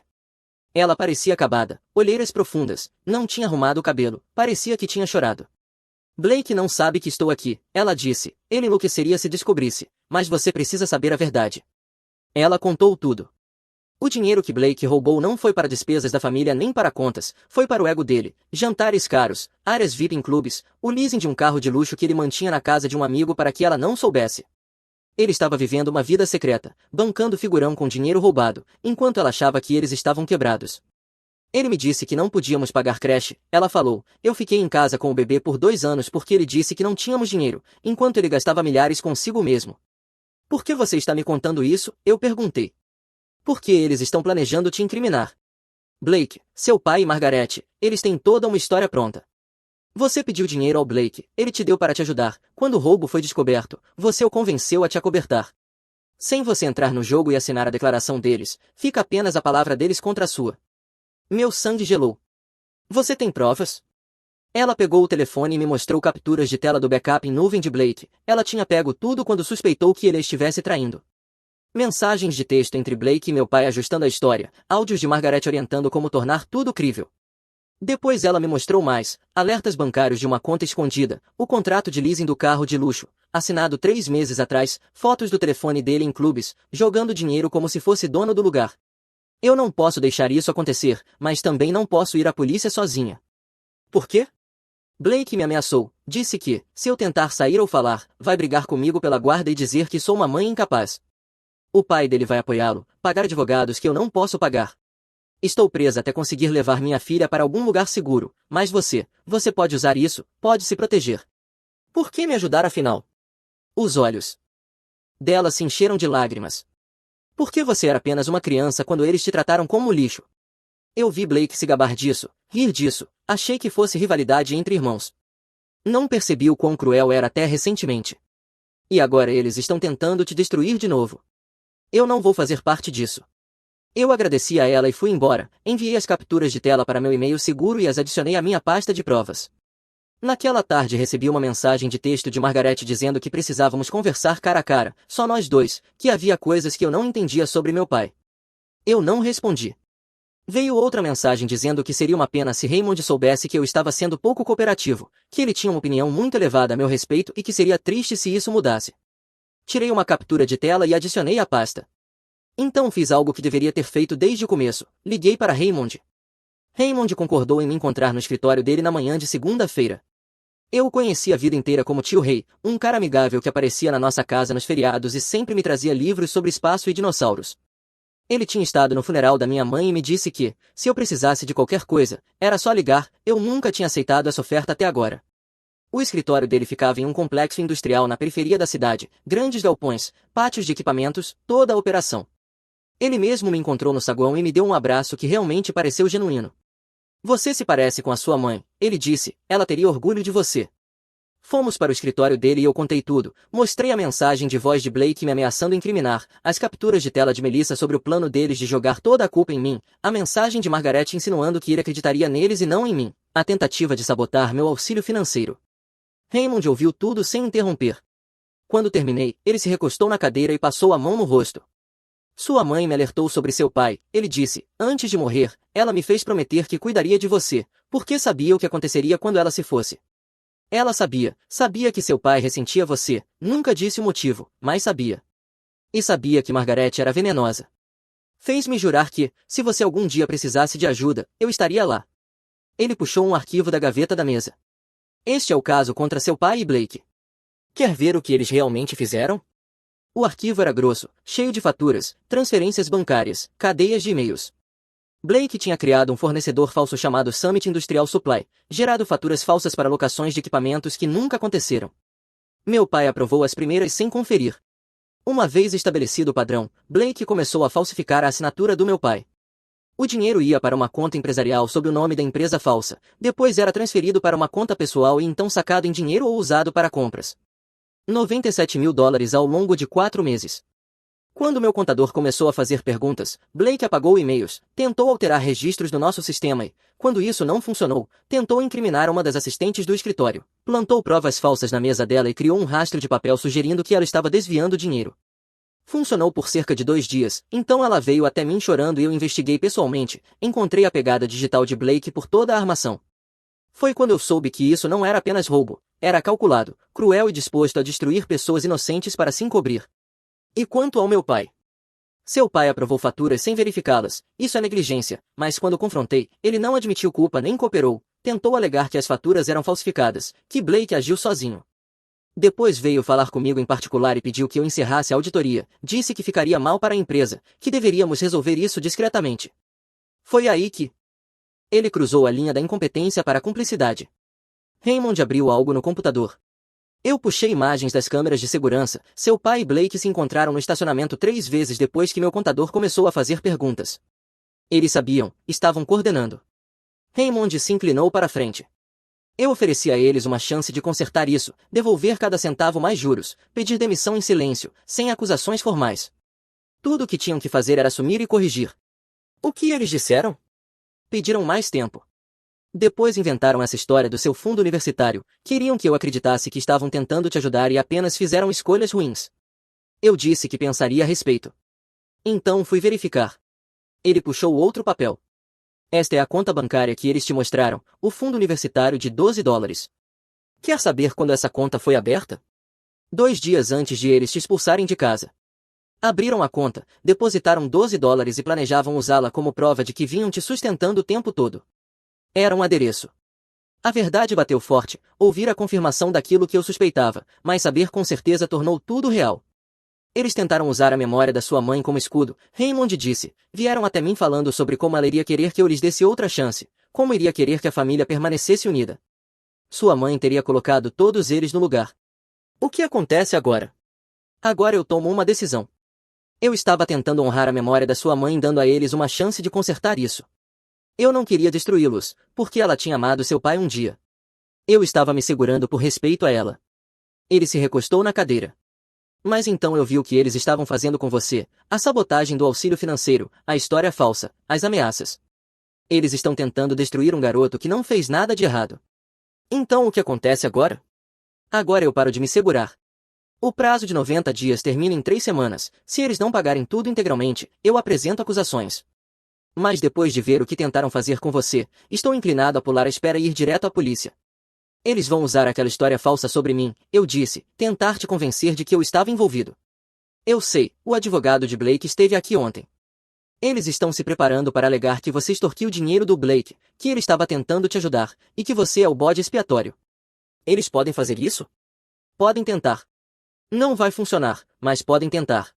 Ela parecia acabada, olheiras profundas, não tinha arrumado o cabelo, parecia que tinha chorado. Blake não sabe que estou aqui, ela disse, ele enlouqueceria se descobrisse, mas você precisa saber a verdade. Ela contou tudo. O dinheiro que Blake roubou não foi para despesas da família nem para contas, foi para o ego dele, jantares caros, áreas VIP em clubes, o leasing de um carro de luxo que ele mantinha na casa de um amigo para que ela não soubesse. Ele estava vivendo uma vida secreta, bancando figurão com dinheiro roubado, enquanto ela achava que eles estavam quebrados. Ele me disse que não podíamos pagar creche, ela falou, eu fiquei em casa com o bebê por 2 anos porque ele disse que não tínhamos dinheiro, enquanto ele gastava milhares consigo mesmo. Por que você está me contando isso? Eu perguntei. Porque eles estão planejando te incriminar. Blake, seu pai e Margaret, eles têm toda uma história pronta. Você pediu dinheiro ao Blake, ele te deu para te ajudar, quando o roubo foi descoberto, você o convenceu a te acobertar. Sem você entrar no jogo e assinar a declaração deles, fica apenas a palavra deles contra a sua. Meu sangue gelou. Você tem provas? Ela pegou o telefone e me mostrou capturas de tela do backup em nuvem de Blake. Ela tinha pego tudo quando suspeitou que ele a estivesse traindo. Mensagens de texto entre Blake e meu pai ajustando a história, áudios de Margaret orientando como tornar tudo crível. Depois ela me mostrou mais, alertas bancários de uma conta escondida, o contrato de leasing do carro de luxo, assinado 3 meses atrás, fotos do telefone dele em clubes, jogando dinheiro como se fosse dono do lugar. Eu não posso deixar isso acontecer, mas também não posso ir à polícia sozinha. Por quê? Blake me ameaçou, disse que, se eu tentar sair ou falar, vai brigar comigo pela guarda e dizer que sou uma mãe incapaz. O pai dele vai apoiá-lo, pagar advogados que eu não posso pagar. Estou presa até conseguir levar minha filha para algum lugar seguro, mas você pode usar isso, pode se proteger. Por que me ajudar afinal? Os olhos dela se encheram de lágrimas. Por que você era apenas uma criança quando eles te trataram como lixo? Eu vi Blake se gabar disso, rir disso, achei que fosse rivalidade entre irmãos. Não percebi o quão cruel era até recentemente. E agora eles estão tentando te destruir de novo. Eu não vou fazer parte disso. Eu agradeci a ela e fui embora, enviei as capturas de tela para meu e-mail seguro e as adicionei à minha pasta de provas. Naquela tarde recebi uma mensagem de texto de Margaret dizendo que precisávamos conversar cara a cara, só nós dois, que havia coisas que eu não entendia sobre meu pai. Eu não respondi. Veio outra mensagem dizendo que seria uma pena se Raymond soubesse que eu estava sendo pouco cooperativo, que ele tinha uma opinião muito elevada a meu respeito e que seria triste se isso mudasse. Tirei uma captura de tela e adicionei à pasta. Então fiz algo que deveria ter feito desde o começo, liguei para Raymond. Raymond concordou em me encontrar no escritório dele na manhã de segunda-feira. Eu o conheci a vida inteira como tio Ray, um cara amigável que aparecia na nossa casa nos feriados e sempre me trazia livros sobre espaço e dinossauros. Ele tinha estado no funeral da minha mãe e me disse que, se eu precisasse de qualquer coisa, era só ligar, eu nunca tinha aceitado essa oferta até agora. O escritório dele ficava em um complexo industrial na periferia da cidade, grandes galpões, pátios de equipamentos, toda a operação. Ele mesmo me encontrou no saguão e me deu um abraço que realmente pareceu genuíno. Você se parece com a sua mãe, ele disse, ela teria orgulho de você. Fomos para o escritório dele e eu contei tudo, mostrei a mensagem de voz de Blake me ameaçando incriminar, as capturas de tela de Melissa sobre o plano deles de jogar toda a culpa em mim, a mensagem de Margaret insinuando que ele acreditaria neles e não em mim, a tentativa de sabotar meu auxílio financeiro. Raymond ouviu tudo sem interromper. Quando terminei, ele se recostou na cadeira e passou a mão no rosto. Sua mãe me alertou sobre seu pai, ele disse, antes de morrer, ela me fez prometer que cuidaria de você, porque sabia o que aconteceria quando ela se fosse. Ela sabia que seu pai ressentia você, nunca disse o motivo, mas sabia. E sabia que Margaret era venenosa. Fez-me jurar que, se você algum dia precisasse de ajuda, eu estaria lá. Ele puxou um arquivo da gaveta da mesa. Este é o caso contra seu pai e Blake. Quer ver o que eles realmente fizeram? O arquivo era grosso, cheio de faturas, transferências bancárias, cadeias de e-mails. Blake tinha criado um fornecedor falso chamado Summit Industrial Supply, gerado faturas falsas para locações de equipamentos que nunca aconteceram. Meu pai aprovou as primeiras sem conferir. Uma vez estabelecido o padrão, Blake começou a falsificar a assinatura do meu pai. O dinheiro ia para uma conta empresarial sob o nome da empresa falsa, depois era transferido para uma conta pessoal e então sacado em dinheiro ou usado para compras. 97 mil dólares ao longo de 4 meses. Quando meu contador começou a fazer perguntas, Blake apagou e-mails, tentou alterar registros do nosso sistema e, quando isso não funcionou, tentou incriminar uma das assistentes do escritório, plantou provas falsas na mesa dela e criou um rastro de papel sugerindo que ela estava desviando dinheiro. Funcionou por cerca de 2 dias, então ela veio até mim chorando e eu investiguei pessoalmente, encontrei a pegada digital de Blake por toda a armação. Foi quando eu soube que isso não era apenas roubo, era calculado, cruel e disposto a destruir pessoas inocentes para se encobrir. E quanto ao meu pai? Seu pai aprovou faturas sem verificá-las, isso é negligência, mas quando confrontei, ele não admitiu culpa nem cooperou, tentou alegar que as faturas eram falsificadas, que Blake agiu sozinho. Depois veio falar comigo em particular e pediu que eu encerrasse a auditoria, disse que ficaria mal para a empresa, que deveríamos resolver isso discretamente. Foi aí que ele cruzou a linha da incompetência para a cumplicidade. Raymond abriu algo no computador. Eu puxei imagens das câmeras de segurança. Seu pai e Blake se encontraram no estacionamento 3 vezes depois que meu contador começou a fazer perguntas. Eles sabiam, estavam coordenando. Raymond se inclinou para a frente. Eu ofereci a eles uma chance de consertar isso, devolver cada centavo mais juros, pedir demissão em silêncio, sem acusações formais. Tudo o que tinham que fazer era assumir e corrigir. O que eles disseram? Pediram mais tempo. Depois inventaram essa história do seu fundo universitário, queriam que eu acreditasse que estavam tentando te ajudar e apenas fizeram escolhas ruins. Eu disse que pensaria a respeito. Então fui verificar. Ele puxou outro papel. Esta é a conta bancária que eles te mostraram, o fundo universitário de 12 dólares. Quer saber quando essa conta foi aberta? 2 dias antes de eles te expulsarem de casa. Abriram a conta, depositaram 12 dólares e planejavam usá-la como prova de que vinham te sustentando o tempo todo. Era um adereço. A verdade bateu forte, ouvir a confirmação daquilo que eu suspeitava, mas saber com certeza tornou tudo real. Eles tentaram usar a memória da sua mãe como escudo, Raymond disse, vieram até mim falando sobre como ela iria querer que eu lhes desse outra chance, como iria querer que a família permanecesse unida. Sua mãe teria colocado todos eles no lugar. O que acontece agora? Agora eu tomo uma decisão. Eu estava tentando honrar a memória da sua mãe dando a eles uma chance de consertar isso. Eu não queria destruí-los, porque ela tinha amado seu pai um dia. Eu estava me segurando por respeito a ela. Ele se recostou na cadeira. Mas então eu vi o que eles estavam fazendo com você, a sabotagem do auxílio financeiro, a história falsa, as ameaças. Eles estão tentando destruir um garoto que não fez nada de errado. Então o que acontece agora? Agora eu paro de me segurar. O prazo de 90 dias termina em 3 semanas, se eles não pagarem tudo integralmente, eu apresento acusações. Mas depois de ver o que tentaram fazer com você, estou inclinado a pular a espera e ir direto à polícia. Eles vão usar aquela história falsa sobre mim, eu disse, tentar te convencer de que eu estava envolvido. Eu sei, o advogado de Blake esteve aqui ontem. Eles estão se preparando para alegar que você extorquiu dinheiro do Blake, que ele estava tentando te ajudar, e que você é o bode expiatório. Eles podem fazer isso? Podem tentar. Não vai funcionar, mas podem tentar.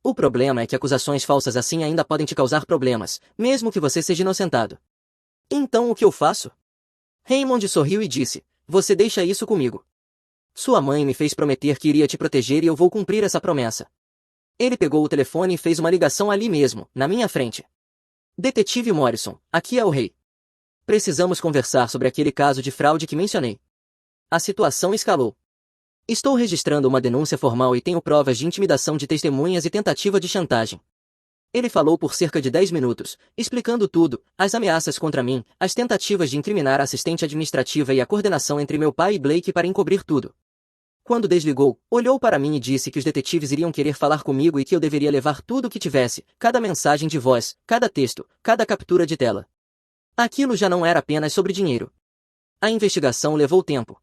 O problema é que acusações falsas assim ainda podem te causar problemas, mesmo que você seja inocentado. Então o que eu faço? Raymond sorriu e disse, você deixa isso comigo. Sua mãe me fez prometer que iria te proteger e eu vou cumprir essa promessa. Ele pegou o telefone e fez uma ligação ali mesmo, na minha frente. Detetive Morrison, aqui é o rei. Precisamos conversar sobre aquele caso de fraude que mencionei. A situação escalou. Estou registrando uma denúncia formal e tenho provas de intimidação de testemunhas e tentativa de chantagem. Ele falou por cerca de 10 minutos, explicando tudo, as ameaças contra mim, as tentativas de incriminar a assistente administrativa e a coordenação entre meu pai e Blake para encobrir tudo. Quando desligou, olhou para mim e disse que os detetives iriam querer falar comigo e que eu deveria levar tudo o que tivesse, cada mensagem de voz, cada texto, cada captura de tela. Aquilo já não era apenas sobre dinheiro. A investigação levou tempo.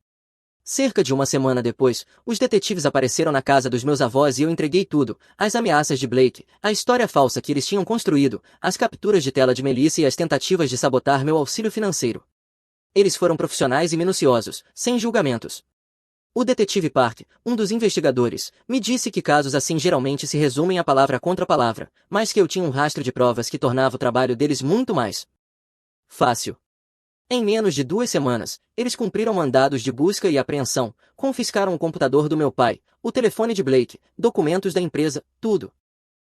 Cerca de uma semana depois, os detetives apareceram na casa dos meus avós e eu entreguei tudo, as ameaças de Blake, a história falsa que eles tinham construído, as capturas de tela de Melissa e as tentativas de sabotar meu auxílio financeiro. Eles foram profissionais e minuciosos, sem julgamentos. O detetive Park, um dos investigadores, me disse que casos assim geralmente se resumem a palavra contra palavra, mas que eu tinha um rastro de provas que tornava o trabalho deles muito mais fácil. Em menos de 2 semanas, eles cumpriram mandados de busca e apreensão, confiscaram o computador do meu pai, o telefone de Blake, documentos da empresa, tudo.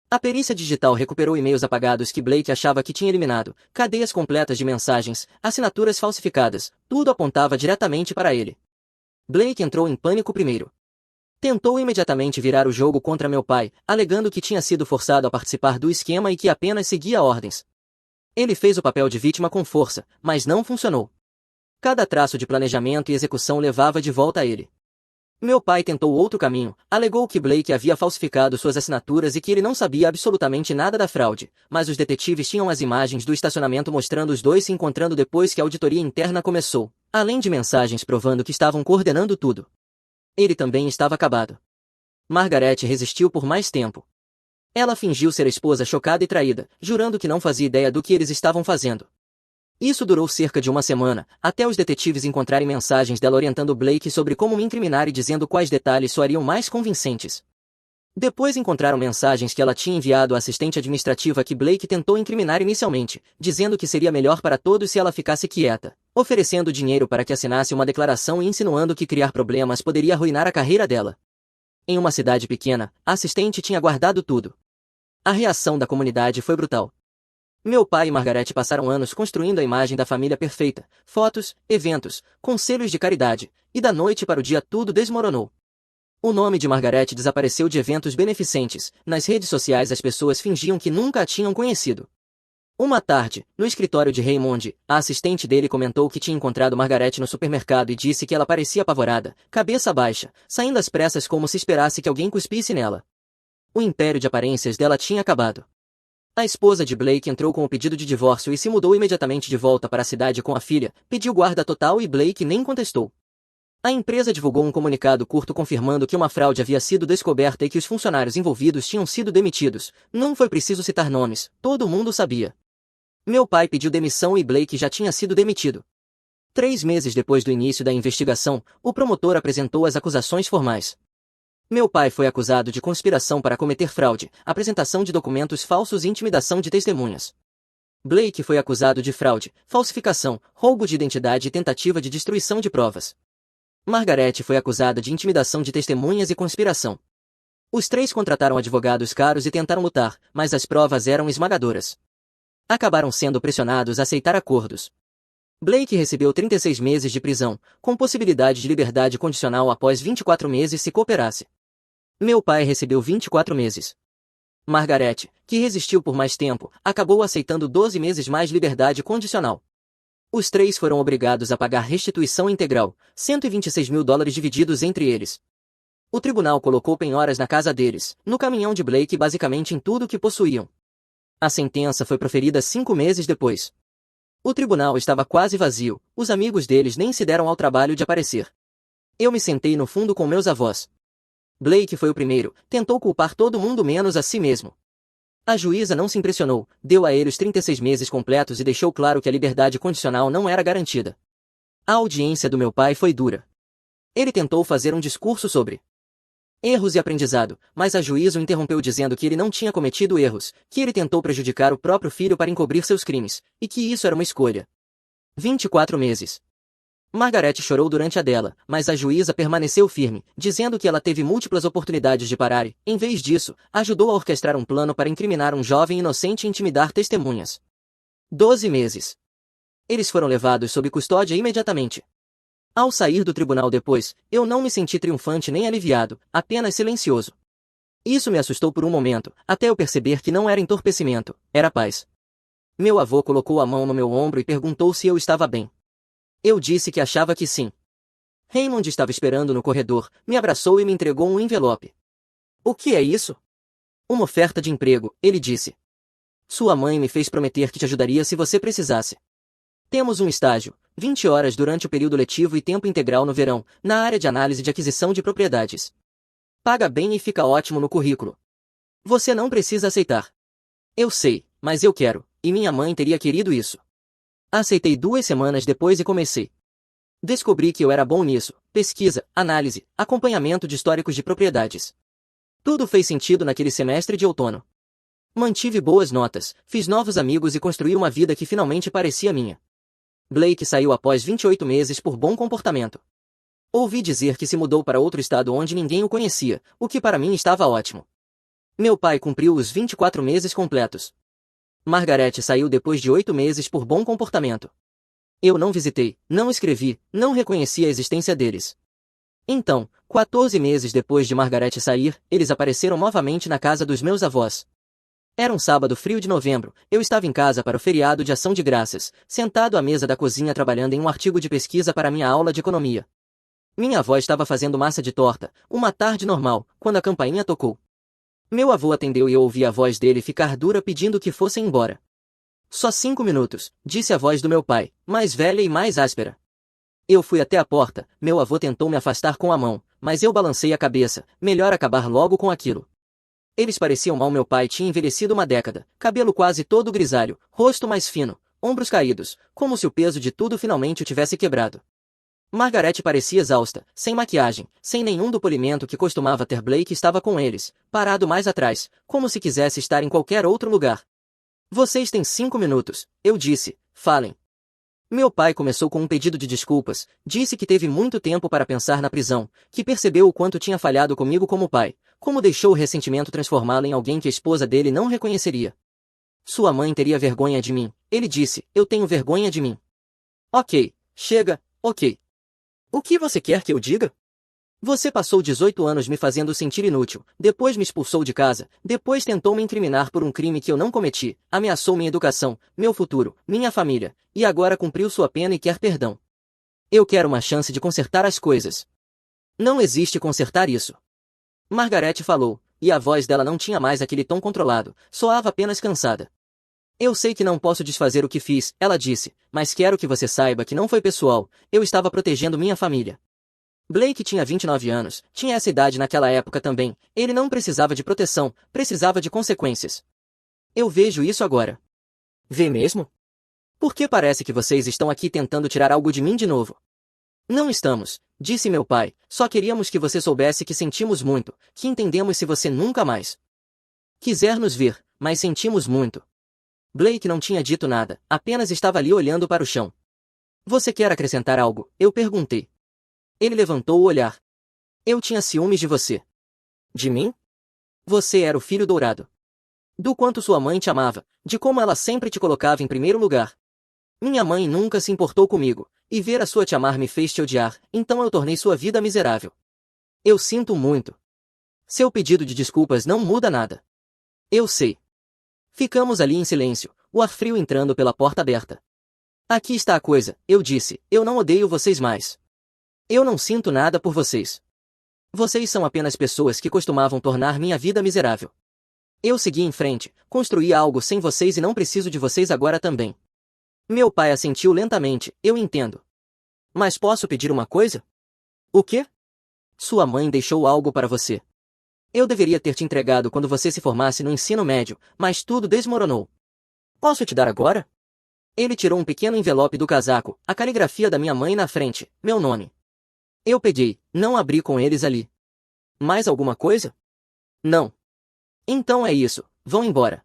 A perícia digital recuperou e-mails apagados que Blake achava que tinha eliminado, cadeias completas de mensagens, assinaturas falsificadas, tudo apontava diretamente para ele. Blake entrou em pânico primeiro. Tentou imediatamente virar o jogo contra meu pai, alegando que tinha sido forçado a participar do esquema e que apenas seguia ordens. Ele fez o papel de vítima com força, mas não funcionou. Cada traço de planejamento e execução levava de volta a ele. Meu pai tentou outro caminho, alegou que Blake havia falsificado suas assinaturas e que ele não sabia absolutamente nada da fraude, mas os detetives tinham as imagens do estacionamento mostrando os dois se encontrando depois que a auditoria interna começou, além de mensagens provando que estavam coordenando tudo. Ele também estava acabado. Margaret resistiu por mais tempo. Ela fingiu ser a esposa chocada e traída, jurando que não fazia ideia do que eles estavam fazendo. Isso durou cerca de 1 semana, até os detetives encontrarem mensagens dela orientando Blake sobre como me incriminar e dizendo quais detalhes soariam mais convincentes. Depois encontraram mensagens que ela tinha enviado à assistente administrativa que Blake tentou incriminar inicialmente, dizendo que seria melhor para todos se ela ficasse quieta, oferecendo dinheiro para que assinasse uma declaração e insinuando que criar problemas poderia arruinar a carreira dela. Em uma cidade pequena, a assistente tinha guardado tudo. A reação da comunidade foi brutal. Meu pai e Margaret passaram anos construindo a imagem da família perfeita, fotos, eventos, conselhos de caridade, e da noite para o dia tudo desmoronou. O nome de Margaret desapareceu de eventos beneficentes, nas redes sociais as pessoas fingiam que nunca a tinham conhecido. Uma tarde, no escritório de Raymond, a assistente dele comentou que tinha encontrado Margaret no supermercado e disse que ela parecia apavorada, cabeça baixa, saindo às pressas como se esperasse que alguém cuspisse nela. O império de aparências dela tinha acabado. A esposa de Blake entrou com o pedido de divórcio e se mudou imediatamente de volta para a cidade com a filha, pediu guarda total e Blake nem contestou. A empresa divulgou um comunicado curto confirmando que uma fraude havia sido descoberta e que os funcionários envolvidos tinham sido demitidos. Não foi preciso citar nomes, todo mundo sabia. Meu pai pediu demissão e Blake já tinha sido demitido. 3 meses depois do início da investigação, o promotor apresentou as acusações formais. Meu pai foi acusado de conspiração para cometer fraude, apresentação de documentos falsos e intimidação de testemunhas. Blake foi acusado de fraude, falsificação, roubo de identidade e tentativa de destruição de provas. Margaret foi acusada de intimidação de testemunhas e conspiração. Os três contrataram advogados caros e tentaram lutar, mas as provas eram esmagadoras. Acabaram sendo pressionados a aceitar acordos. Blake recebeu 36 meses de prisão, com possibilidade de liberdade condicional após 24 meses se cooperasse. Meu pai recebeu 24 meses. Margaret, que resistiu por mais tempo, acabou aceitando 12 meses mais liberdade condicional. Os três foram obrigados a pagar restituição integral, $126.000 divididos entre eles. O tribunal colocou penhoras na casa deles, no caminhão de Blake e basicamente em tudo o que possuíam. A sentença foi proferida 5 meses depois. O tribunal estava quase vazio, os amigos deles nem se deram ao trabalho de aparecer. Eu me sentei no fundo com meus avós. Blake foi o primeiro, tentou culpar todo mundo menos a si mesmo. A juíza não se impressionou, deu a ele os 36 meses completos e deixou claro que a liberdade condicional não era garantida. A audiência do meu pai foi dura. Ele tentou fazer um discurso sobre erros e aprendizado, mas a juíza o interrompeu dizendo que ele não tinha cometido erros, que ele tentou prejudicar o próprio filho para encobrir seus crimes, e que isso era uma escolha. 24 meses. Margaret chorou durante a dela, mas a juíza permaneceu firme, dizendo que ela teve múltiplas oportunidades de parar e, em vez disso, ajudou a orquestrar um plano para incriminar um jovem inocente e intimidar testemunhas. 12 meses. Eles foram levados sob custódia imediatamente. Ao sair do tribunal depois, eu não me senti triunfante nem aliviado, apenas silencioso. Isso me assustou por um momento, até eu perceber que não era entorpecimento, era paz. Meu avô colocou a mão no meu ombro e perguntou se eu estava bem. Eu disse que achava que sim. Raymond estava esperando no corredor, me abraçou e me entregou um envelope. O que é isso? Uma oferta de emprego, ele disse. Sua mãe me fez prometer que te ajudaria se você precisasse. Temos um estágio, 20 horas durante o período letivo e tempo integral no verão, na área de análise de aquisição de propriedades. Paga bem e fica ótimo no currículo. Você não precisa aceitar. Eu sei, mas eu quero, e minha mãe teria querido isso. Aceitei 2 semanas depois e comecei. Descobri que eu era bom nisso, pesquisa, análise, acompanhamento de históricos de propriedades. Tudo fez sentido naquele semestre de outono. Mantive boas notas, fiz novos amigos e construí uma vida que finalmente parecia minha. Blake saiu após 28 meses por bom comportamento. Ouvi dizer que se mudou para outro estado onde ninguém o conhecia, o que para mim estava ótimo. Meu pai cumpriu os 24 meses completos. Margaret saiu depois de 8 meses por bom comportamento. Eu não visitei, não escrevi, não reconheci a existência deles. Então, 14 meses depois de Margaret sair, eles apareceram novamente na casa dos meus avós. Era um sábado frio de novembro, eu estava em casa para o feriado de Ação de Graças, sentado à mesa da cozinha trabalhando em um artigo de pesquisa para minha aula de economia. Minha avó estava fazendo massa de torta, uma tarde normal, quando a campainha tocou. Meu avô atendeu e eu ouvi a voz dele ficar dura pedindo que fossem embora. Só 5 minutos, disse a voz do meu pai, mais velha e mais áspera. Eu fui até a porta, meu avô tentou me afastar com a mão, mas eu balancei a cabeça, melhor acabar logo com aquilo. Eles pareciam mal. Meu pai tinha envelhecido uma década, cabelo quase todo grisalho, rosto mais fino, ombros caídos, como se o peso de tudo finalmente o tivesse quebrado. Margaret parecia exausta, sem maquiagem, sem nenhum do polimento que costumava ter. Blake estava com eles, parado mais atrás, como se quisesse estar em qualquer outro lugar. Vocês têm 5 minutos, eu disse, falem. Meu pai começou com um pedido de desculpas, disse que teve muito tempo para pensar na prisão, que percebeu o quanto tinha falhado comigo como pai, como deixou o ressentimento transformá-lo em alguém que a esposa dele não reconheceria. Sua mãe teria vergonha de mim, ele disse, eu tenho vergonha de mim. Ok, chega, ok. O que você quer que eu diga? Você passou 18 anos me fazendo sentir inútil, depois me expulsou de casa, depois tentou me incriminar por um crime que eu não cometi, ameaçou minha educação, meu futuro, minha família, e agora cumpriu sua pena e quer perdão. Eu quero uma chance de consertar as coisas. Não existe consertar isso. Margaret falou, e a voz dela não tinha mais aquele tom controlado, soava apenas cansada. Eu sei que não posso desfazer o que fiz, ela disse, mas quero que você saiba que não foi pessoal, eu estava protegendo minha família. Blake tinha 29 anos, tinha essa idade naquela época também, ele não precisava de proteção, precisava de consequências. Eu vejo isso agora. Vê mesmo? Por que parece que vocês estão aqui tentando tirar algo de mim de novo? Não estamos, disse meu pai, só queríamos que você soubesse que sentimos muito, que entendemos se você nunca mais quiser nos ver, mas sentimos muito. Blake não tinha dito nada, apenas estava ali olhando para o chão. Você quer acrescentar algo? Eu perguntei. Ele levantou o olhar. Eu tinha ciúmes de você. De mim? Você era o filho dourado. Do quanto sua mãe te amava, de como ela sempre te colocava em primeiro lugar. Minha mãe nunca se importou comigo, e ver a sua te amar me fez te odiar, então eu tornei sua vida miserável. Eu sinto muito. Seu pedido de desculpas não muda nada. Eu sei. Ficamos ali em silêncio, o ar frio entrando pela porta aberta. Aqui está a coisa, eu disse, eu não odeio vocês mais. Eu não sinto nada por vocês. Vocês são apenas pessoas que costumavam tornar minha vida miserável. Eu segui em frente, construí algo sem vocês e não preciso de vocês agora também. Meu pai assentiu lentamente, eu entendo. Mas posso pedir uma coisa? O quê? Sua mãe deixou algo para você. Eu deveria ter te entregado quando você se formasse no ensino médio, mas tudo desmoronou. Posso te dar agora? Ele tirou um pequeno envelope do casaco, a caligrafia da minha mãe na frente, meu nome. Eu peguei, não abri com eles ali. Mais alguma coisa? Não. Então é isso, vão embora.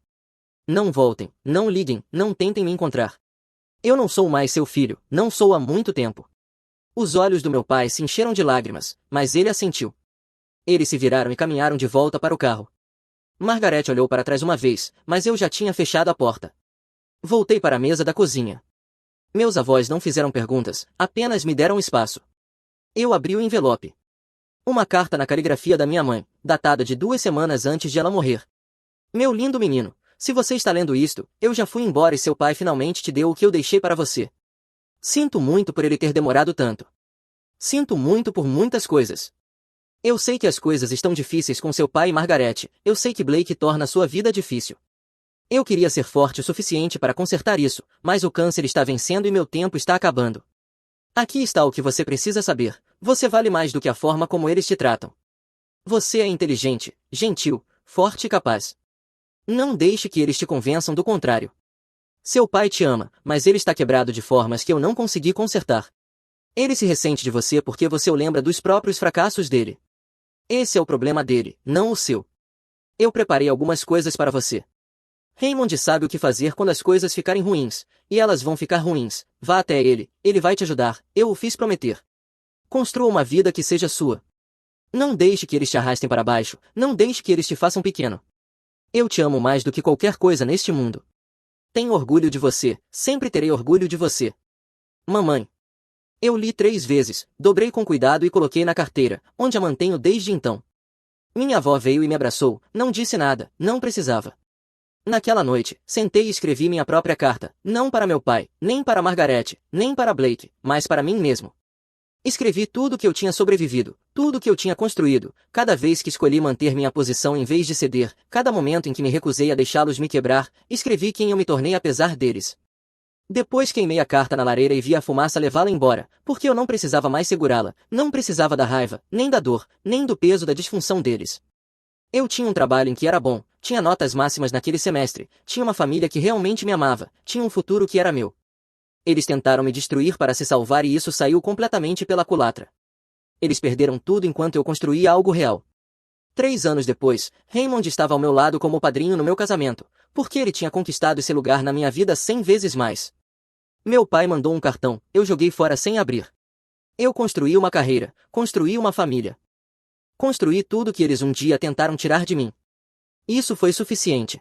Não voltem, não liguem, não tentem me encontrar. Eu não sou mais seu filho, não sou há muito tempo. Os olhos do meu pai se encheram de lágrimas, mas ele assentiu. Eles se viraram e caminharam de volta para o carro. Margaret olhou para trás uma vez, mas eu já tinha fechado a porta. Voltei para a mesa da cozinha. Meus avós não fizeram perguntas, apenas me deram espaço. Eu abri o envelope. Uma carta na caligrafia da minha mãe, datada de 2 semanas antes de ela morrer. Meu lindo menino, se você está lendo isto, eu já fui embora e seu pai finalmente te deu o que eu deixei para você. Sinto muito por ele ter demorado tanto. Sinto muito por muitas coisas. Eu sei que as coisas estão difíceis com seu pai e Margaret, eu sei que Blake torna sua vida difícil. Eu queria ser forte o suficiente para consertar isso, mas o câncer está vencendo e meu tempo está acabando. Aqui está o que você precisa saber, você vale mais do que a forma como eles te tratam. Você é inteligente, gentil, forte e capaz. Não deixe que eles te convençam do contrário. Seu pai te ama, mas ele está quebrado de formas que eu não consegui consertar. Ele se ressente de você porque você o lembra dos próprios fracassos dele. Esse é o problema dele, não o seu. Eu preparei algumas coisas para você. Raymond sabe o que fazer quando as coisas ficarem ruins, e elas vão ficar ruins. Vá até ele vai te ajudar, eu o fiz prometer. Construa uma vida que seja sua. Não deixe que eles te arrastem para baixo, não deixe que eles te façam pequeno. Eu te amo mais do que qualquer coisa neste mundo. Tenho orgulho de você, sempre terei orgulho de você. Mamãe. Eu li 3 vezes, dobrei com cuidado e coloquei na carteira, onde a mantenho desde então. Minha avó veio e me abraçou, não disse nada, não precisava. Naquela noite, sentei e escrevi minha própria carta, não para meu pai, nem para Margaret, nem para Blake, mas para mim mesmo. Escrevi tudo que eu tinha sobrevivido, tudo que eu tinha construído, cada vez que escolhi manter minha posição em vez de ceder, cada momento em que me recusei a deixá-los me quebrar, escrevi quem eu me tornei apesar deles. Depois queimei a carta na lareira e vi a fumaça levá-la embora, porque eu não precisava mais segurá-la, não precisava da raiva, nem da dor, nem do peso da disfunção deles. Eu tinha um trabalho em que era bom, tinha notas máximas naquele semestre, tinha uma família que realmente me amava, tinha um futuro que era meu. Eles tentaram me destruir para se salvar e isso saiu completamente pela culatra. Eles perderam tudo enquanto eu construía algo real. 3 anos depois, Raymond estava ao meu lado como padrinho no meu casamento, porque ele tinha conquistado esse lugar na minha vida 100 vezes mais. Meu pai mandou um cartão, eu joguei fora sem abrir. Eu construí uma carreira, construí uma família. Construí tudo que eles um dia tentaram tirar de mim. Isso foi suficiente.